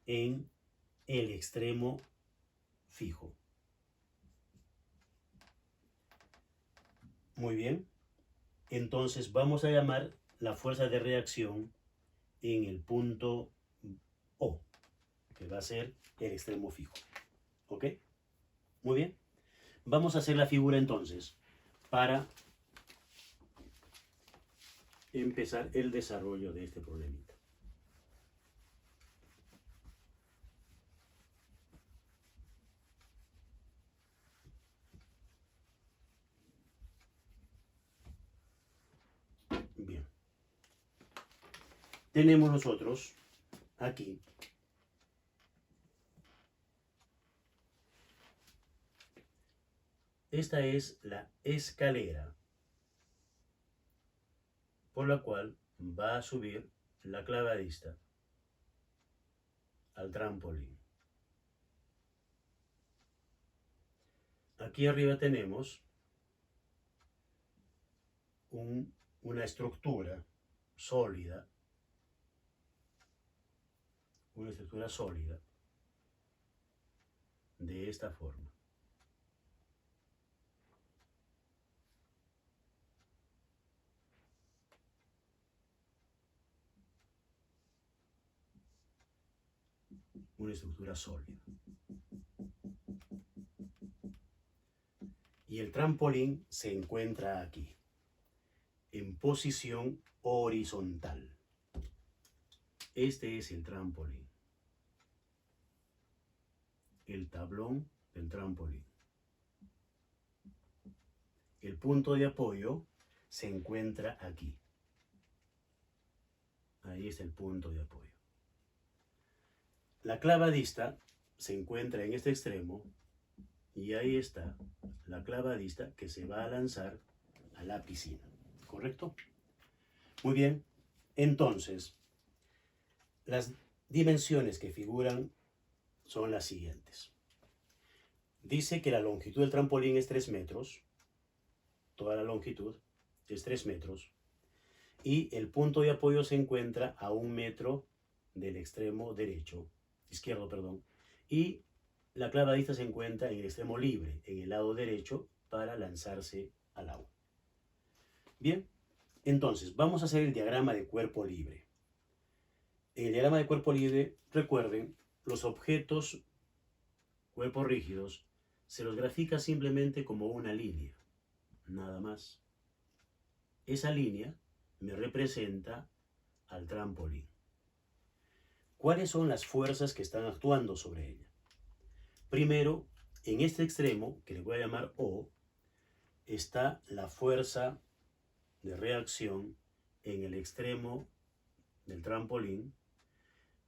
en el extremo fijo. Muy bien, entonces vamos a llamar la fuerza de reacción en el punto O, que va a ser el extremo fijo. ¿Ok? Muy bien. Vamos a hacer la figura entonces para empezar el desarrollo de este problemita. Bien. Tenemos nosotros aquí esta es la escalera por la cual va a subir la clavadista al trampolín. Aquí arriba tenemos una estructura sólida, de esta forma. Una estructura sólida. Y el trampolín se encuentra aquí, en posición horizontal. Este es el trampolín, el tablón del trampolín. El punto de apoyo se encuentra aquí. Ahí está el punto de apoyo. La clavadista se encuentra en este extremo y ahí está la clavadista que se va a lanzar a la piscina. ¿Correcto? Muy bien. Entonces, las dimensiones que figuran son las siguientes. Dice que la longitud del trampolín es 3 metros. Toda la longitud es 3 metros. Y el punto de apoyo se encuentra a 1 metro del extremo izquierdo, perdón. Y la clavadista se encuentra en el extremo libre, en el lado derecho, para lanzarse al agua. Bien, entonces vamos a hacer el diagrama de cuerpo libre. En el diagrama de cuerpo libre, recuerden, los objetos, cuerpos rígidos, se los grafica simplemente como una línea, nada más. Esa línea me representa al trampolín. ¿Cuáles son las fuerzas que están actuando sobre ella? Primero, en este extremo, que le voy a llamar O, está la fuerza de reacción en el extremo del trampolín,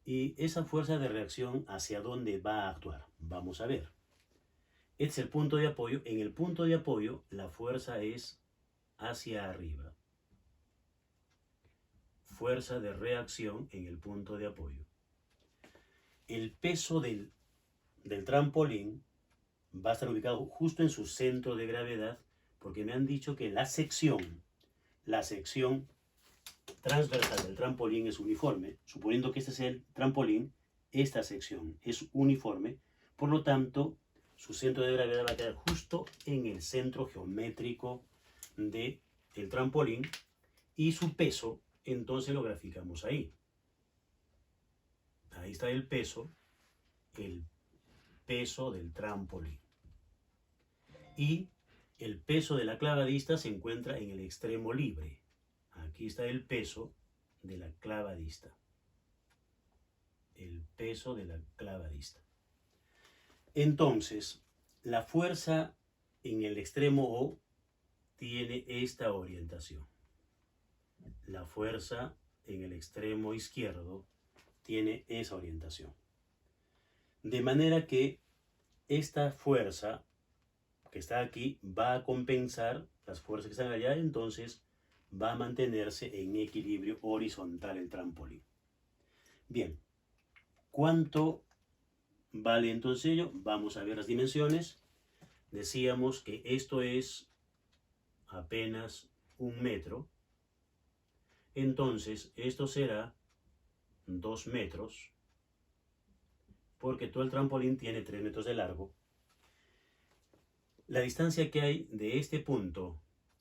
y esa fuerza de reacción, ¿hacia dónde va a actuar? Vamos a ver. Este es el punto de apoyo. En el punto de apoyo, la fuerza es hacia arriba. fuerza de reacción en el punto de apoyo. El peso del trampolín va a estar ubicado justo en su centro de gravedad, porque me han dicho que la sección transversal del trampolín es uniforme. Suponiendo que este sea el trampolín, esta sección es uniforme, por lo tanto, su centro de gravedad va a quedar justo en el centro geométrico del trampolín, y su peso, entonces lo graficamos ahí. Ahí está el peso del trampolín. Y el peso de la clavadista se encuentra en el extremo libre. Aquí está el peso de la clavadista. El peso de la clavadista. Entonces, la fuerza en el extremo O tiene esta orientación. La fuerza en el extremo izquierdo tiene esa orientación. De manera que esta fuerza que está aquí va a compensar las fuerzas que están allá, entonces va a mantenerse en equilibrio horizontal el trampolín. Bien, ¿cuánto vale entonces ello? Vamos a ver las dimensiones. Decíamos que esto es apenas 1 metro. Entonces, esto será 2 metros, porque todo el trampolín tiene 3 metros de largo. La distancia que hay de este punto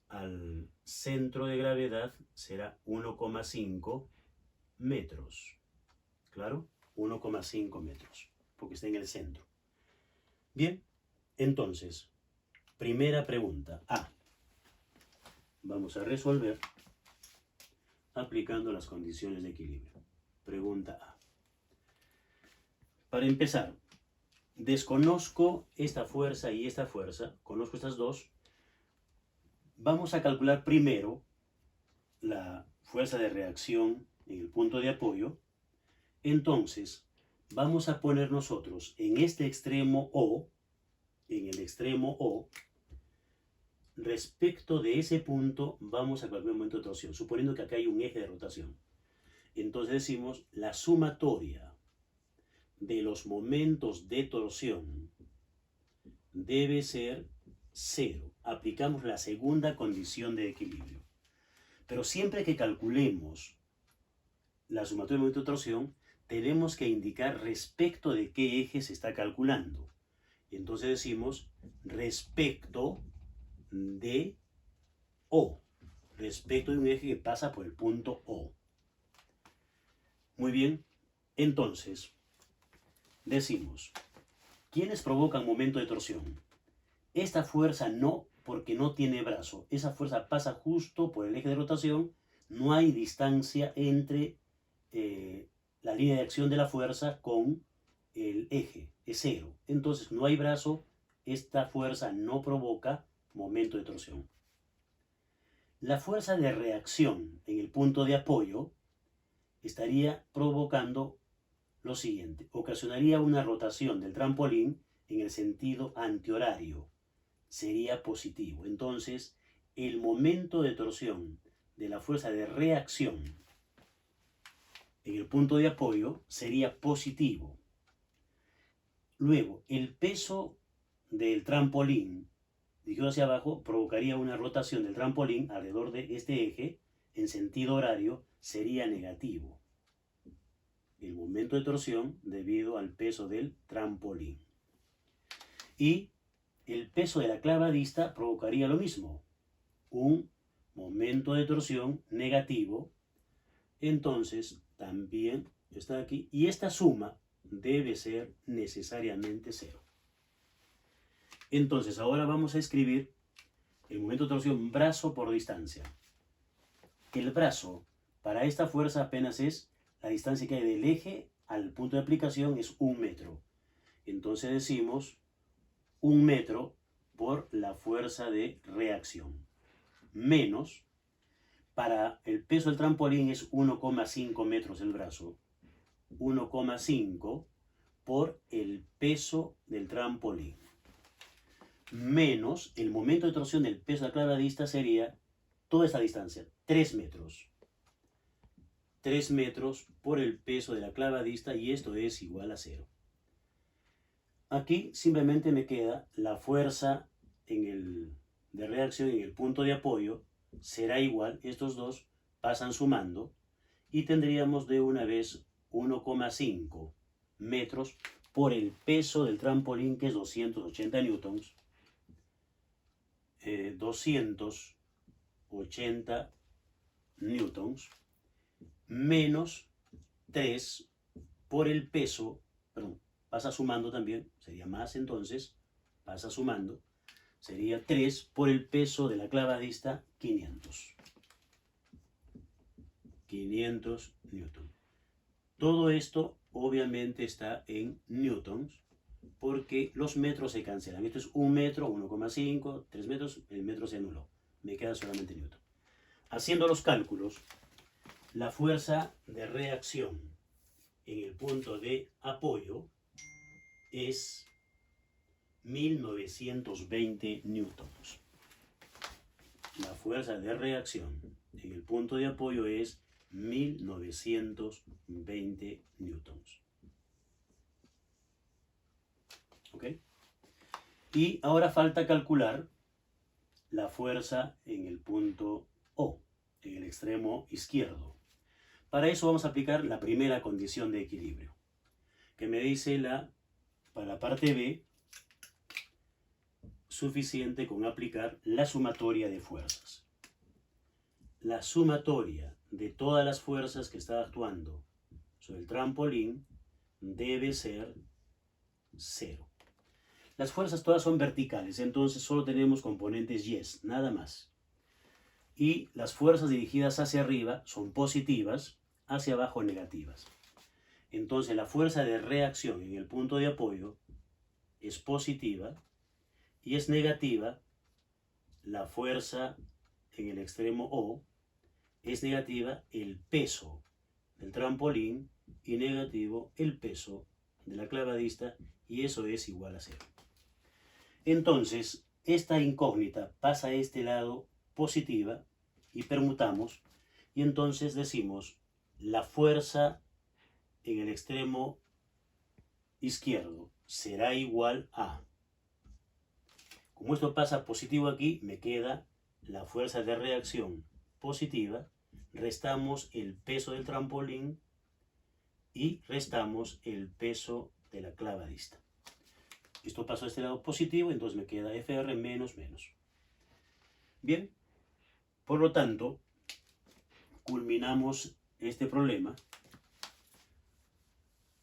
al centro de gravedad será 1,5 metros. ¿Claro? 1,5 metros, porque está en el centro. Bien, entonces, primera pregunta, A. Vamos a resolver aplicando las condiciones de equilibrio. Pregunta A. Para empezar, desconozco esta fuerza y esta fuerza, conozco estas dos. Vamos a calcular primero la fuerza de reacción en el punto de apoyo. Entonces, vamos a poner nosotros en este extremo O, en el extremo O, respecto de ese punto vamos a calcular el momento de torsión, suponiendo que acá hay un eje de rotación. Entonces decimos la sumatoria de los momentos de torsión debe ser 0. Aplicamos la segunda condición de equilibrio. Pero siempre que calculemos la sumatoria del momento de torsión, tenemos que indicar respecto de qué eje se está calculando. Entonces decimos respecto de O, respecto de un eje que pasa por el punto O. Muy bien, entonces decimos, ¿quiénes provocan momento de torsión? Esta fuerza no, porque no tiene brazo. Esa fuerza pasa justo por el eje de rotación. No hay distancia entre la línea de acción de la fuerza con el eje. Es 0. Entonces no hay brazo. Esta fuerza no provoca momento de torsión. La fuerza de reacción en el punto de apoyo estaría provocando lo siguiente. Ocasionaría una rotación del trampolín en el sentido antihorario. Sería positivo. Entonces, el momento de torsión de la fuerza de reacción en el punto de apoyo sería positivo. Luego, el peso del trampolín dirigido hacia abajo provocaría una rotación del trampolín alrededor de este eje en sentido horario, sería negativo. El momento de torsión debido al peso del trampolín. Y el peso de la clavadista provocaría lo mismo, un momento de torsión negativo. Entonces también está aquí, y esta suma debe ser necesariamente 0. Entonces ahora vamos a escribir el momento de torsión brazo por distancia. El brazo para esta fuerza apenas es la distancia que hay del eje al punto de aplicación, es 1 metro. Entonces decimos 1 metro por la fuerza de reacción, menos, para el peso del trampolín es 1,5 metros el brazo, 1,5 por el peso del trampolín, menos el momento de torsión del peso de la clavadista sería toda esta distancia, 3 metros. 3 metros por el peso de la clavadista y esto es igual a 0. Aquí simplemente me queda la fuerza de reacción en el punto de apoyo será igual, estos dos pasan sumando y tendríamos de una vez 1,5 metros por el peso del trampolín que es 280 newtons. 280 newtons menos 3 por el peso, perdón, pasa sumando también, sería más entonces, pasa sumando, sería 3 por el peso de la clavadista, 500. 500 newtons. Todo esto obviamente está en newtons porque los metros se cancelan. Esto es 1 metro, 1,5, 3 metros, el metro se anuló. Me queda solamente newton. Haciendo los cálculos, la fuerza de reacción en el punto de apoyo es 1920 newtons. La fuerza de reacción en el punto de apoyo es 1920 newtons. ¿Ok? Y ahora falta calcular la fuerza en el punto O, en el extremo izquierdo. Para eso vamos a aplicar la primera condición de equilibrio, que me dice para la parte B, suficiente con aplicar la sumatoria de fuerzas. La sumatoria de todas las fuerzas que está actuando sobre el trampolín debe ser 0. Las fuerzas todas son verticales, entonces solo tenemos componentes y, nada más. Y las fuerzas dirigidas hacia arriba son positivas, hacia abajo negativas. Entonces la fuerza de reacción en el punto de apoyo es positiva y es negativa la fuerza en el extremo O, es negativa el peso del trampolín y negativo el peso de la clavadista y eso es igual a 0. Entonces, esta incógnita pasa a este lado positiva y permutamos y entonces decimos la fuerza en el extremo izquierdo será igual a, como esto pasa positivo aquí, me queda la fuerza de reacción positiva, restamos el peso del trampolín y restamos el peso de la clavadista. Esto pasó a este lado positivo, entonces me queda FR menos menos. Bien, por lo tanto, culminamos este problema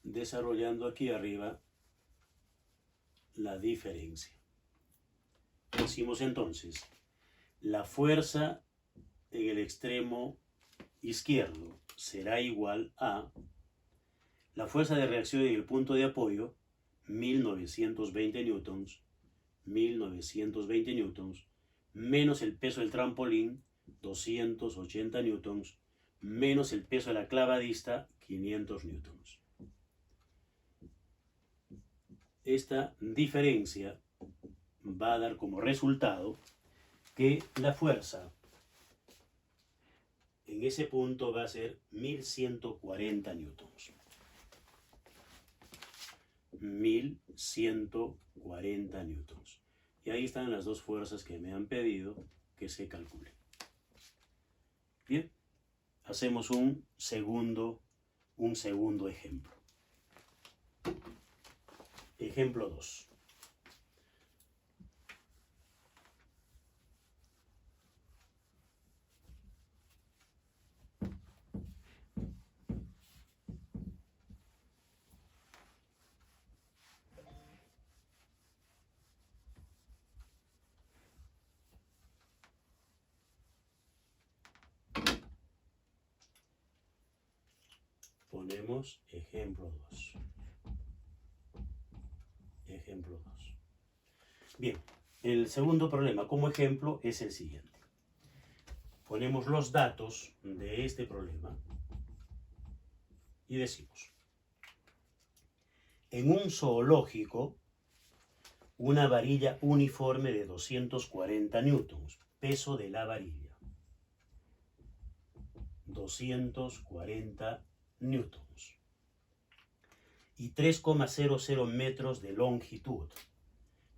desarrollando aquí arriba la diferencia. Decimos entonces, la fuerza en el extremo izquierdo será igual a la fuerza de reacción en el punto de apoyo, 1920 newtons, 1920 newtons, menos el peso del trampolín, 280 newtons, menos el peso de la clavadista, 500 newtons. Esta diferencia va a dar como resultado que la fuerza en ese punto va a ser 1140 newtons. 1140 newtons. Y ahí están las dos fuerzas que me han pedido que se calcule. Bien, hacemos un segundo ejemplo. Ejemplo 2. Ponemos ejemplo 2. Ejemplo 2. Bien, el segundo problema como ejemplo es el siguiente. Ponemos los datos de este problema y decimos, en un zoológico, una varilla uniforme de 240 newtons, peso de la varilla. 240 newtons. Y 3,00 metros de longitud.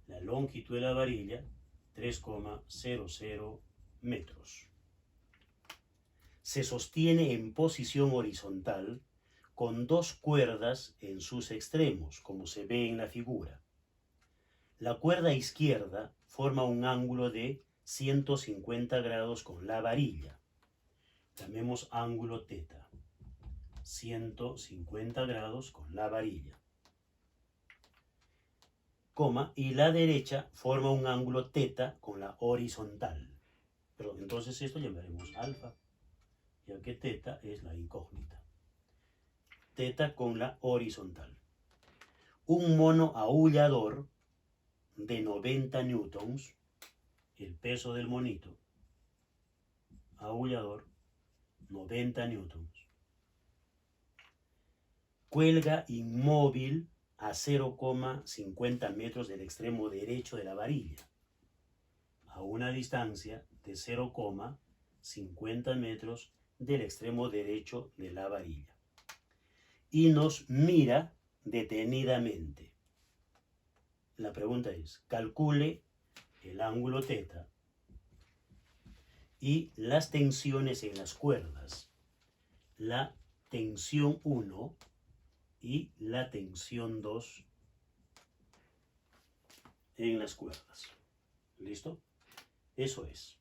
La longitud de la varilla, 3,00 metros. Se sostiene en posición horizontal con dos cuerdas en sus extremos, como se ve en la figura. La cuerda izquierda forma un ángulo de 150 grados con la varilla. Llamemos ángulo teta. 150 grados con la varilla. Coma, y la derecha forma un ángulo teta con la horizontal. Pero entonces esto llamaremos alfa, ya que teta es la incógnita. Teta con la horizontal. Un mono aullador de 90 newtons, el peso del monito, aullador, 90 newtons. Cuelga inmóvil a 0,50 metros del extremo derecho de la varilla, a una distancia de 0,50 metros del extremo derecho de la varilla, y nos mira detenidamente. La pregunta es, calcule el ángulo teta y las tensiones en las cuerdas. La tensión 1 y la tensión 2 en las cuerdas. ¿Listo? Eso es.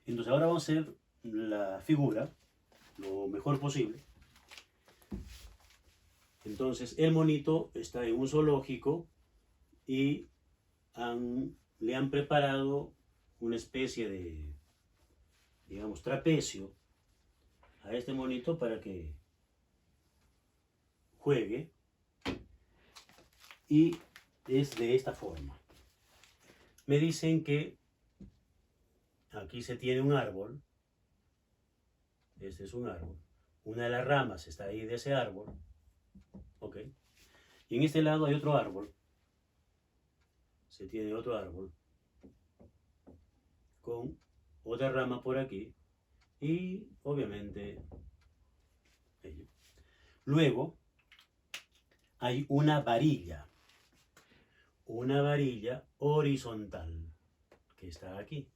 Entonces ahora vamos a hacer la figura lo mejor posible. Entonces el monito está en un zoológico y le han preparado una especie de, digamos, trapecio a este monito para que juegue, y es de esta forma. Me dicen que aquí se tiene un árbol, este es un árbol, una de las ramas está ahí de ese árbol, ok, y en este lado hay otro árbol, se tiene otro árbol con otra rama por aquí y obviamente ello. Luego hay una varilla horizontal que está aquí.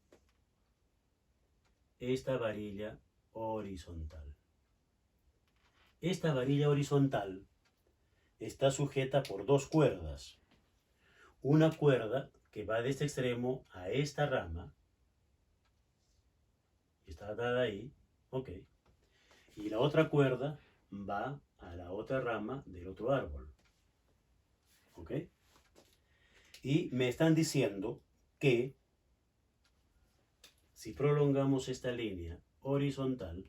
Esta varilla horizontal. Esta varilla horizontal está sujeta por dos cuerdas. Una cuerda que va de este extremo a esta rama, está atada ahí, ok. Y la otra cuerda va a la otra rama del otro árbol, ok. Y me están diciendo que si prolongamos esta línea horizontal,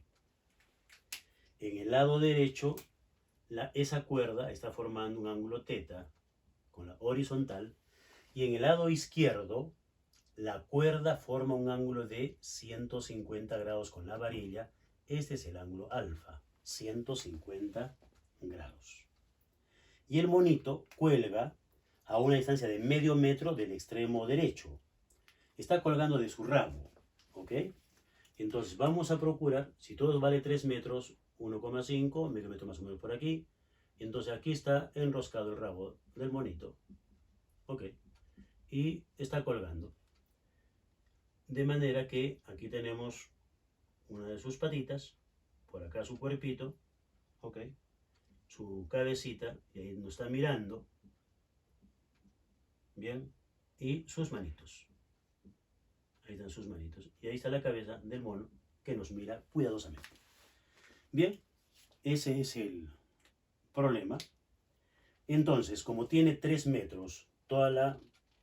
en el lado derecho, esa cuerda está formando un ángulo teta con la horizontal, y en el lado izquierdo, la cuerda forma un ángulo de 150 grados con la varilla. Este es el ángulo alfa, 150 grados. Y el monito cuelga a una distancia de medio metro del extremo derecho. Está colgando de su rabo, ¿ok? Entonces vamos a procurar, si todo vale 3 metros, 1,5, medio metro más o menos por aquí. Entonces aquí está enroscado el rabo del monito, ¿ok? Y está colgando. De manera que aquí tenemos una de sus patitas, por acá su cuerpito, ¿ok? Su cabecita, y ahí nos está mirando, bien, y sus manitos. Ahí están sus manitos. Y ahí está la cabeza del mono que nos mira cuidadosamente. Bien, ese es el problema. Entonces, como tiene 3 metros toda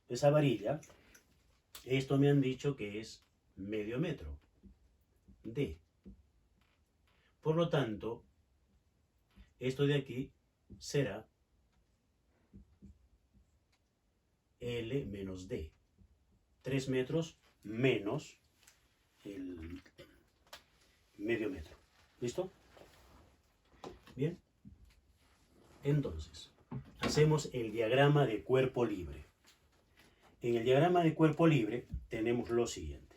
esa varilla, esto me han dicho que es medio metro D. Por lo tanto, esto de aquí será L menos D. 3 metros menos el medio metro. ¿Listo? Bien. Entonces, hacemos el diagrama de cuerpo libre. En el diagrama de cuerpo libre tenemos lo siguiente.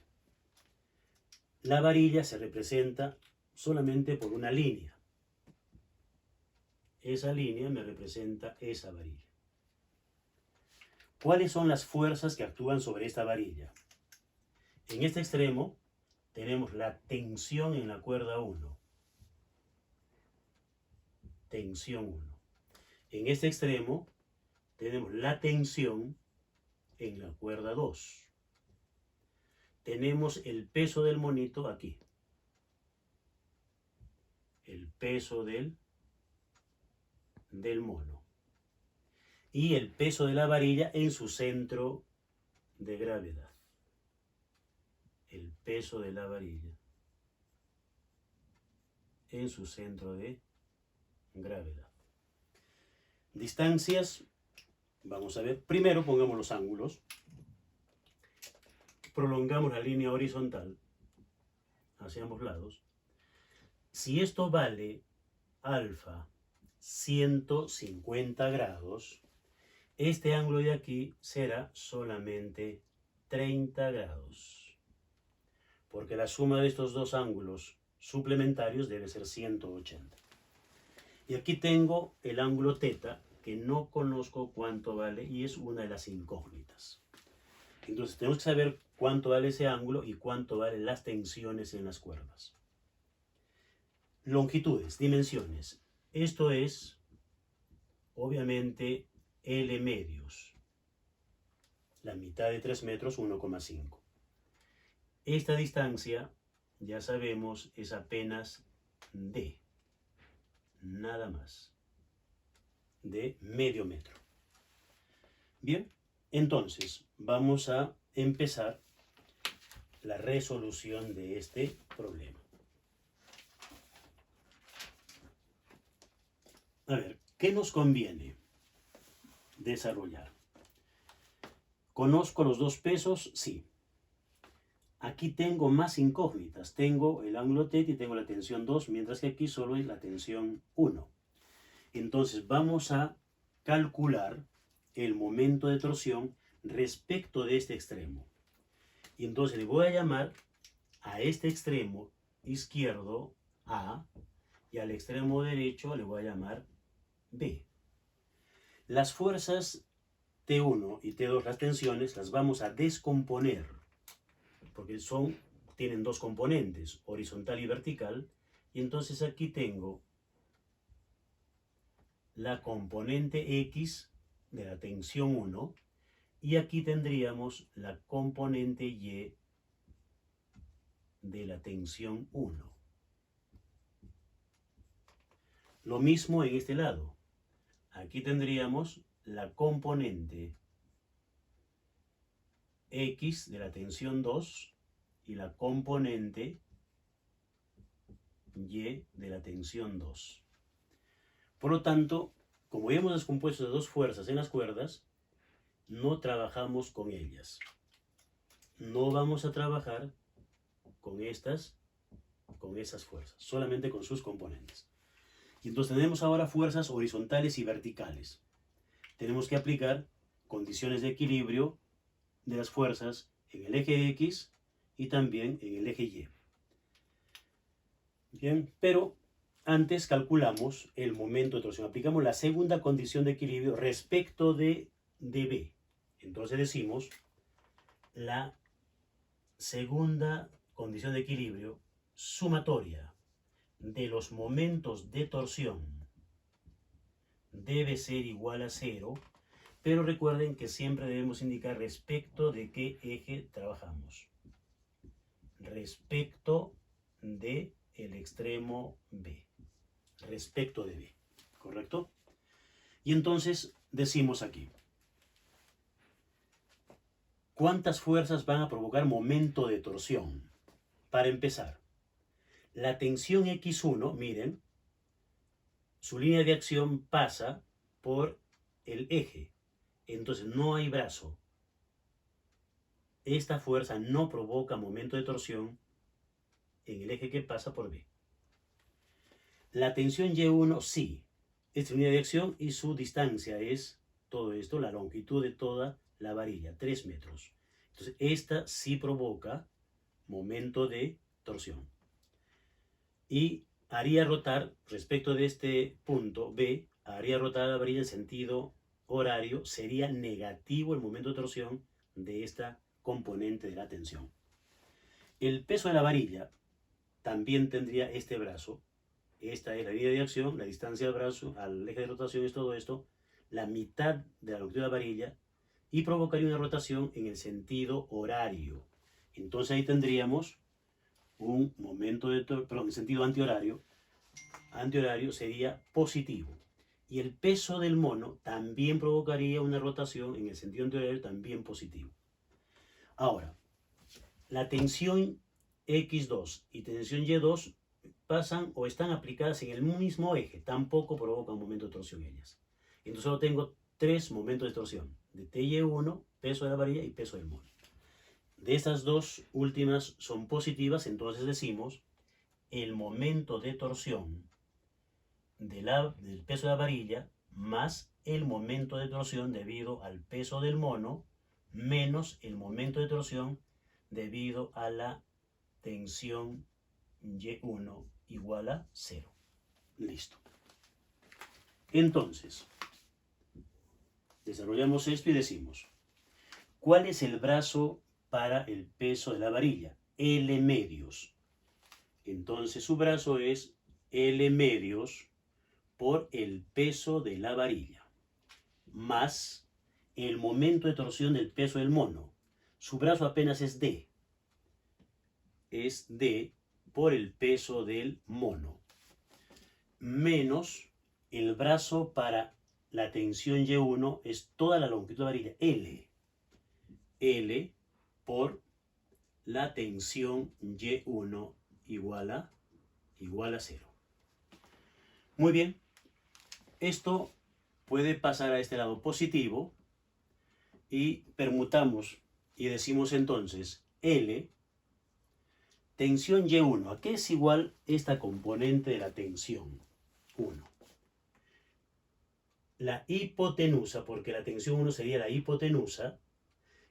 La varilla se representa solamente por una línea. Esa línea me representa esa varilla. ¿Cuáles son las fuerzas que actúan sobre esta varilla? En este extremo tenemos la tensión en la cuerda 1. Tensión 1. En este extremo tenemos la tensión en la cuerda 2. Tenemos el peso del monito aquí. El peso del mono. Y el peso de la varilla en su centro de gravedad. El peso de la varilla en su centro de gravedad. Distancias, vamos a ver. Primero pongamos los ángulos. Prolongamos la línea horizontal hacia ambos lados. Si esto vale alfa 150 grados, este ángulo de aquí será solamente 30 grados. Porque la suma de estos dos ángulos suplementarios debe ser 180. Y aquí tengo el ángulo θ, que no conozco cuánto vale y es una de las incógnitas. Entonces tenemos que saber cuánto vale ese ángulo y cuánto valen las tensiones en las cuerdas. Longitudes, dimensiones. Esto es, obviamente, L medios. La mitad de 3 metros, 1,5. Esta distancia, ya sabemos, es apenas D. Nada más. De medio metro. Bien, entonces vamos a empezar la resolución de este problema. A ver, ¿qué nos conviene desarrollar? ¿Conozco los dos pesos? Sí. Aquí tengo más incógnitas. Tengo el ángulo θ y tengo la tensión 2, mientras que aquí solo es la tensión 1. Entonces vamos a calcular el momento de torsión respecto de este extremo. Y entonces le voy a llamar a este extremo izquierdo A y al extremo derecho le voy a llamar B. Las fuerzas T1 y T2, las tensiones, las vamos a descomponer porque tienen dos componentes, horizontal y vertical, y entonces aquí tengo la componente X de la tensión 1 y aquí tendríamos la componente Y de la tensión 1. Lo mismo en este lado. Aquí tendríamos la componente X de la tensión 2 y la componente Y de la tensión 2. Por lo tanto, como hemos descompuesto de dos fuerzas en las cuerdas, no trabajamos con ellas. No vamos a trabajar con esas fuerzas, solamente con sus componentes. Y entonces tenemos ahora fuerzas horizontales y verticales. Tenemos que aplicar condiciones de equilibrio de las fuerzas en el eje X y también en el eje Y. Bien, pero antes calculamos el momento de torsión. Aplicamos la segunda condición de equilibrio respecto de B. Entonces decimos la segunda condición de equilibrio sumatoria de los momentos de torsión debe ser igual a 0, pero recuerden que siempre debemos indicar respecto de qué eje trabajamos. Respecto de el extremo B. Respecto de B. ¿Correcto? Y entonces decimos aquí, ¿cuántas fuerzas van a provocar momento de torsión? Para empezar, la tensión X1, miren, su línea de acción pasa por el eje. Entonces no hay brazo. Esta fuerza no provoca momento de torsión en el eje que pasa por B. La tensión Y1 sí. Esta es línea de acción y su distancia es todo esto, la longitud de toda la varilla, 3 metros. Entonces esta sí provoca momento de torsión. y haría rotar, respecto de este punto B, haría rotar la varilla en sentido horario, sería negativo el momento de torsión de esta componente de la tensión. El peso de la varilla también tendría este brazo. Esta es la línea de acción, la distancia del brazo al eje de rotación es todo esto, la mitad de la longitud de la varilla, y provocaría una rotación en el sentido horario. Entonces ahí tendríamos un momento de perdón, en sentido antihorario sería positivo. Y el peso del mono también provocaría una rotación en el sentido antihorario también positivo. Ahora, la tensión X2 y tensión Y2 pasan o están aplicadas en el mismo eje, tampoco provocan un momento de torsión ellas. Entonces solo tengo tres momentos de torsión, de TY1, peso de la varilla y peso del mono. De estas dos últimas son positivas, entonces decimos el momento de torsión del peso de la varilla más el momento de torsión debido al peso del mono menos el momento de torsión debido a la tensión Y1 igual a 0. Listo. Entonces, desarrollamos esto y decimos, ¿cuál es el brazo para el peso de la varilla? L medios. Entonces su brazo es L medios por el peso de la varilla, más el momento de torsión del peso del mono. Su brazo apenas es D. Es D por el peso del mono, menos el brazo para la tensión Y1 es toda la longitud de la varilla, L. L por la tensión Y1 igual a 0. Muy bien, esto puede pasar a este lado positivo y permutamos y decimos entonces L, tensión Y1. ¿A qué es igual esta componente de la tensión? 1. La hipotenusa, porque la tensión 1 sería la hipotenusa,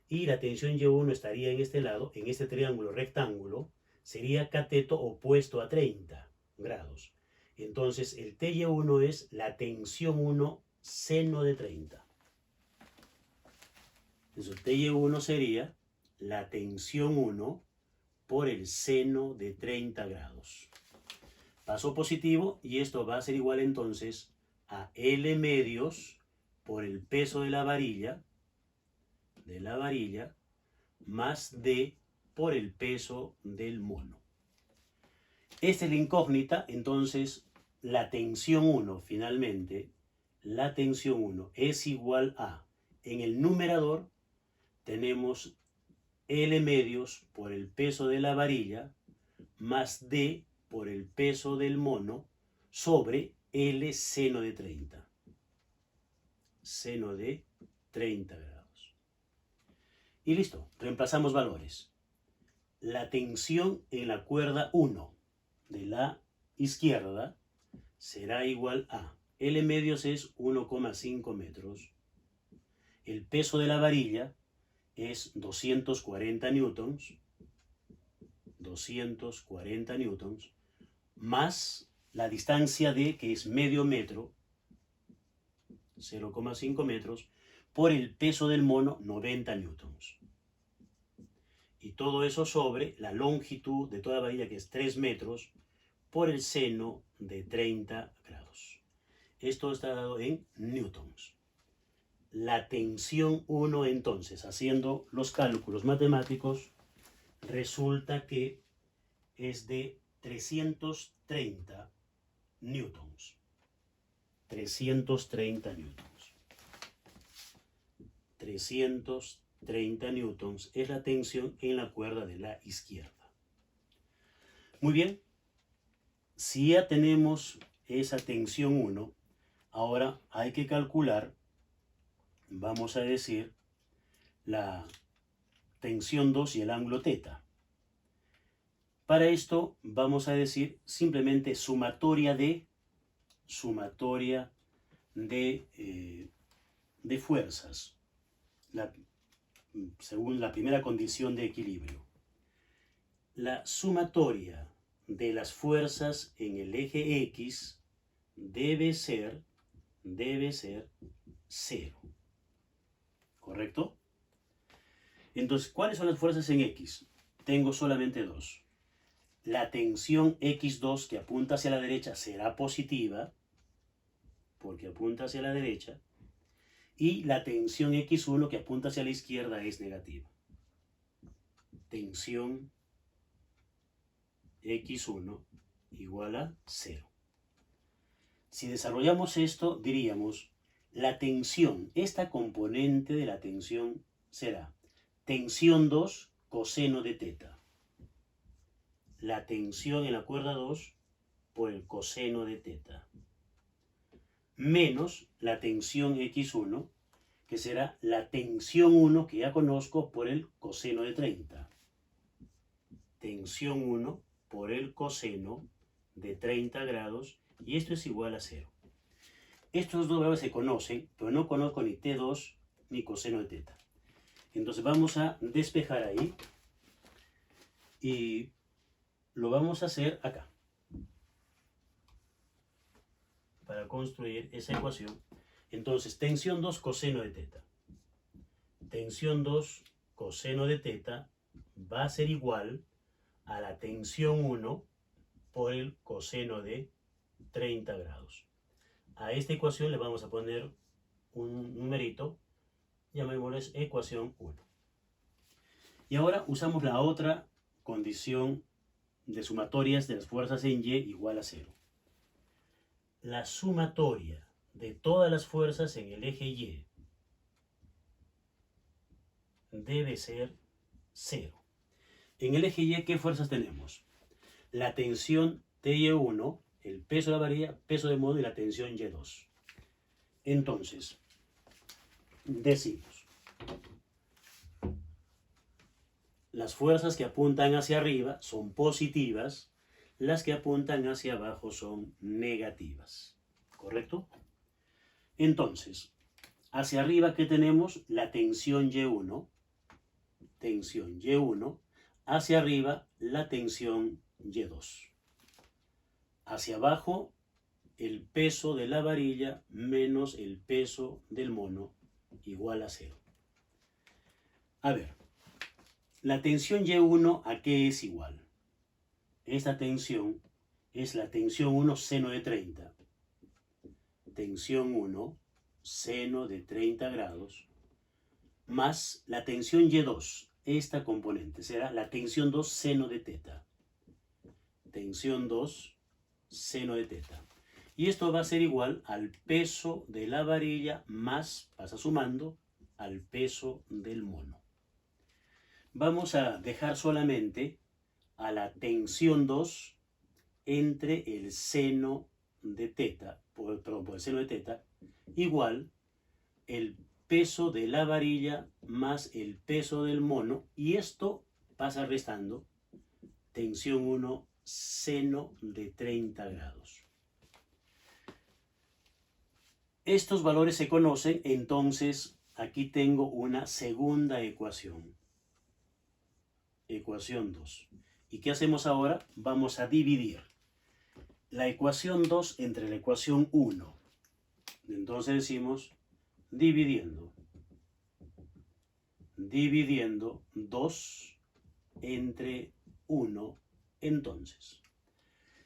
y la tensión Y1 estaría en este lado, en este triángulo rectángulo, sería cateto opuesto a 30 grados. Entonces el TY1 es la tensión 1 seno de 30. Entonces el TY1 sería la tensión 1 por el seno de 30 grados. Paso positivo y esto va a ser igual entonces a L medios por el peso de la varilla más D por el peso del mono. Esta es la incógnita, entonces la tensión 1 finalmente, la tensión 1 es igual a, en el numerador tenemos L medios por el peso de la varilla más D por el peso del mono sobre L seno de 30. Seno de 30 grados. Y listo, reemplazamos valores. La tensión en la cuerda 1 de la izquierda será igual a L medios es 1,5 metros. El peso de la varilla es 240 newtons. 240 newtons más la distancia D, que es medio metro, 0,5 metros, por el peso del mono, 90 newtons. Y todo eso sobre la longitud de toda la varilla, que es 3 metros, por el seno de 30 grados. Esto está dado en newtons. La tensión 1, entonces, haciendo los cálculos matemáticos, resulta que es de 330 newtons. 330 newtons. 330 newtons es la tensión en la cuerda de la izquierda. Muy bien, si ya tenemos esa tensión 1, ahora hay que calcular, vamos a decir, la tensión 2 y el ángulo θ. Para esto vamos a decir simplemente sumatoria de fuerzas, según la primera condición de equilibrio. La sumatoria de las fuerzas en el eje X debe ser 0. ¿Correcto? Entonces, ¿cuáles son las fuerzas en X? Tengo solamente dos. La tensión X2 que apunta hacia la derecha será positiva, porque apunta hacia la derecha, y la tensión X1 que apunta hacia la izquierda es negativa. Tensión X1 igual a 0. Si desarrollamos esto, diríamos, la tensión, esta componente de la tensión será tensión 2 coseno de teta. La tensión en la cuerda 2 por el coseno de teta. Menos la tensión X1, que será la tensión 1 que ya conozco por el coseno de 30. Tensión 1 por el coseno de 30 grados, y esto es igual a 0. Estos dos valores se conocen, pero no conozco ni T2 ni coseno de teta. Entonces vamos a despejar ahí y lo vamos a hacer acá para construir esa ecuación. Entonces, tensión 2 coseno de teta. Tensión 2 coseno de teta va a ser igual a la tensión 1 por el coseno de 30 grados. A esta ecuación le vamos a poner un numerito, llamémosles ecuación 1. Y ahora usamos la otra condición de sumatorias de las fuerzas en Y igual a 0. La sumatoria de todas las fuerzas en el eje Y debe ser 0. En el eje Y, ¿qué fuerzas tenemos? La tensión TY1, el peso de la varilla, peso de modo y la tensión Y2. Entonces, decimos, las fuerzas que apuntan hacia arriba son positivas, las que apuntan hacia abajo son negativas. ¿Correcto? Entonces, hacia arriba, ¿qué tenemos? La tensión Y1. Tensión Y1. Hacia arriba, la tensión Y2. Hacia abajo, el peso de la varilla menos el peso del mono igual a 0. A ver, la tensión Y1, ¿a qué es igual? Esta tensión es la tensión 1 seno de 30. Tensión 1 seno de 30 grados más la tensión Y2. Esta componente será la tensión 2 seno de teta. Tensión 2 seno de teta. Y esto va a ser igual al peso de la varilla más, pasa sumando, al peso del mono. Vamos a dejar solamente a la tensión 2 entre el seno de teta, por el seno de teta, igual el peso de la varilla más el peso del mono, y esto pasa restando tensión 1 seno de 30 grados. Estos valores se conocen, entonces aquí tengo una segunda ecuación. Ecuación 2. ¿Y qué hacemos ahora? Vamos a dividir la ecuación 2 entre la ecuación 1. Entonces decimos dividiendo 2 entre 1. Entonces,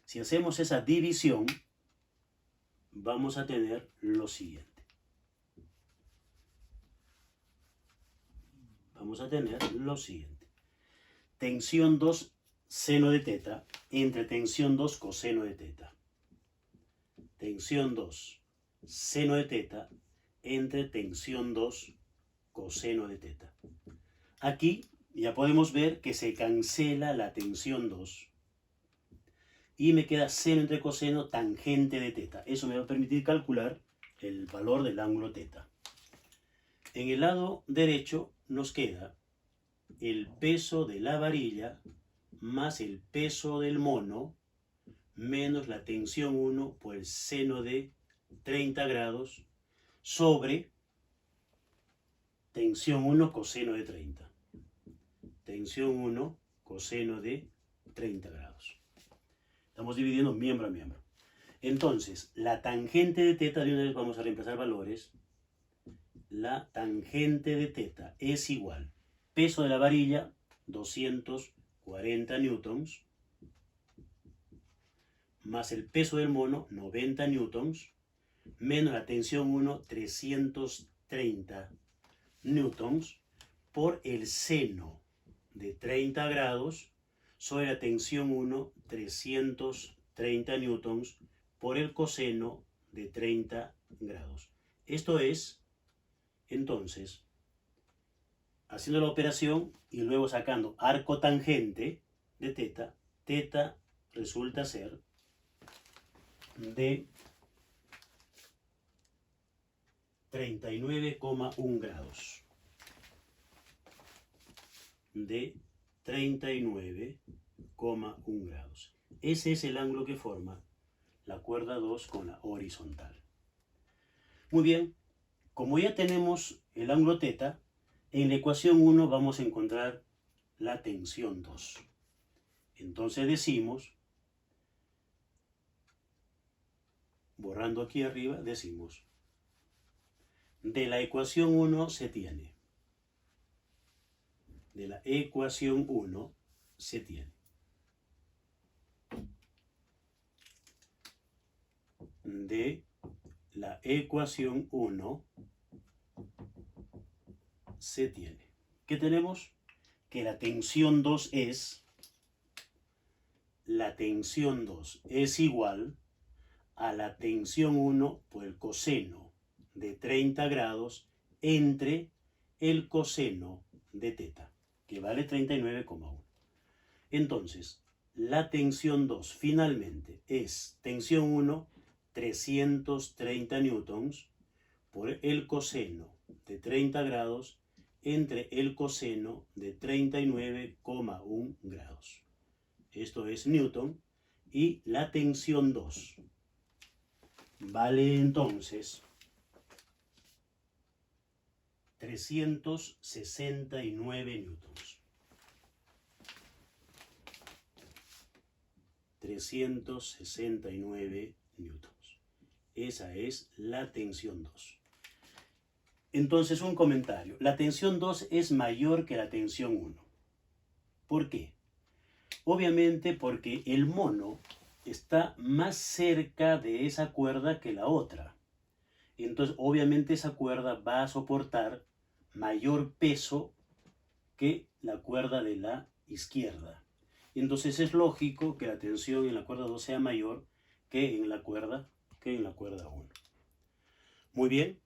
si hacemos esa división, vamos a tener lo siguiente. Tensión 2 seno de teta entre tensión 2 coseno de teta. Tensión 2 seno de teta entre tensión 2 coseno de teta. Aquí ya podemos ver que se cancela la tensión 2 y me queda seno entre coseno tangente de teta. Eso me va a permitir calcular el valor del ángulo teta. En el lado derecho nos queda el peso de la varilla más el peso del mono menos la tensión 1 por el seno de 30 grados sobre tensión 1 coseno de 30. Tensión 1 coseno de 30 grados. Estamos dividiendo miembro a miembro. Entonces, la tangente de teta, de una vez vamos a reemplazar valores. La tangente de teta es igual. Peso de la varilla, 240 newtons. Más el peso del mono, 90 newtons. Menos la tensión 1, 330 newtons. Por el seno de 30 grados sobre la tensión 1, 330 newtons, por el coseno de 30 grados. Esto es, entonces, haciendo la operación y luego sacando arco tangente de teta, teta resulta ser de 39,1 grados. De 39,1 grados. Ese es el ángulo que forma la cuerda 2 con la horizontal. Muy bien, como ya tenemos el ángulo teta, en la ecuación 1 vamos a encontrar la tensión 2. Entonces decimos, borrando aquí arriba, decimos, de la ecuación 1 se tiene. De la ecuación 1 se tiene. De la ecuación 1 se tiene. ¿Qué tenemos? Que la tensión 2 es, igual a la tensión 1 por el coseno de 30 grados entre el coseno de teta, que vale 39,1. Entonces, la tensión 2 finalmente es tensión 1, 330 newtons, por el coseno de 30 grados entre el coseno de 39,1 grados. Esto es newton, y la tensión 2 vale entonces 369 newtons. 369 newtons. Esa es la tensión 2. Entonces, un comentario. La tensión 2 es mayor que la tensión 1. ¿Por qué? Obviamente porque el mono está más cerca de esa cuerda que la otra. Entonces, obviamente esa cuerda va a soportar mayor peso que la cuerda de la izquierda. Entonces es lógico que la tensión en la cuerda 2 sea mayor que en la cuerda 1. Muy bien.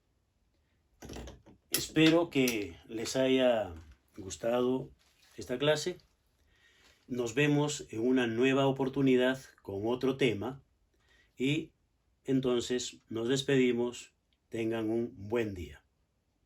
Espero que les haya gustado esta clase. Nos vemos en una nueva oportunidad con otro tema y entonces nos despedimos. Tengan un buen día.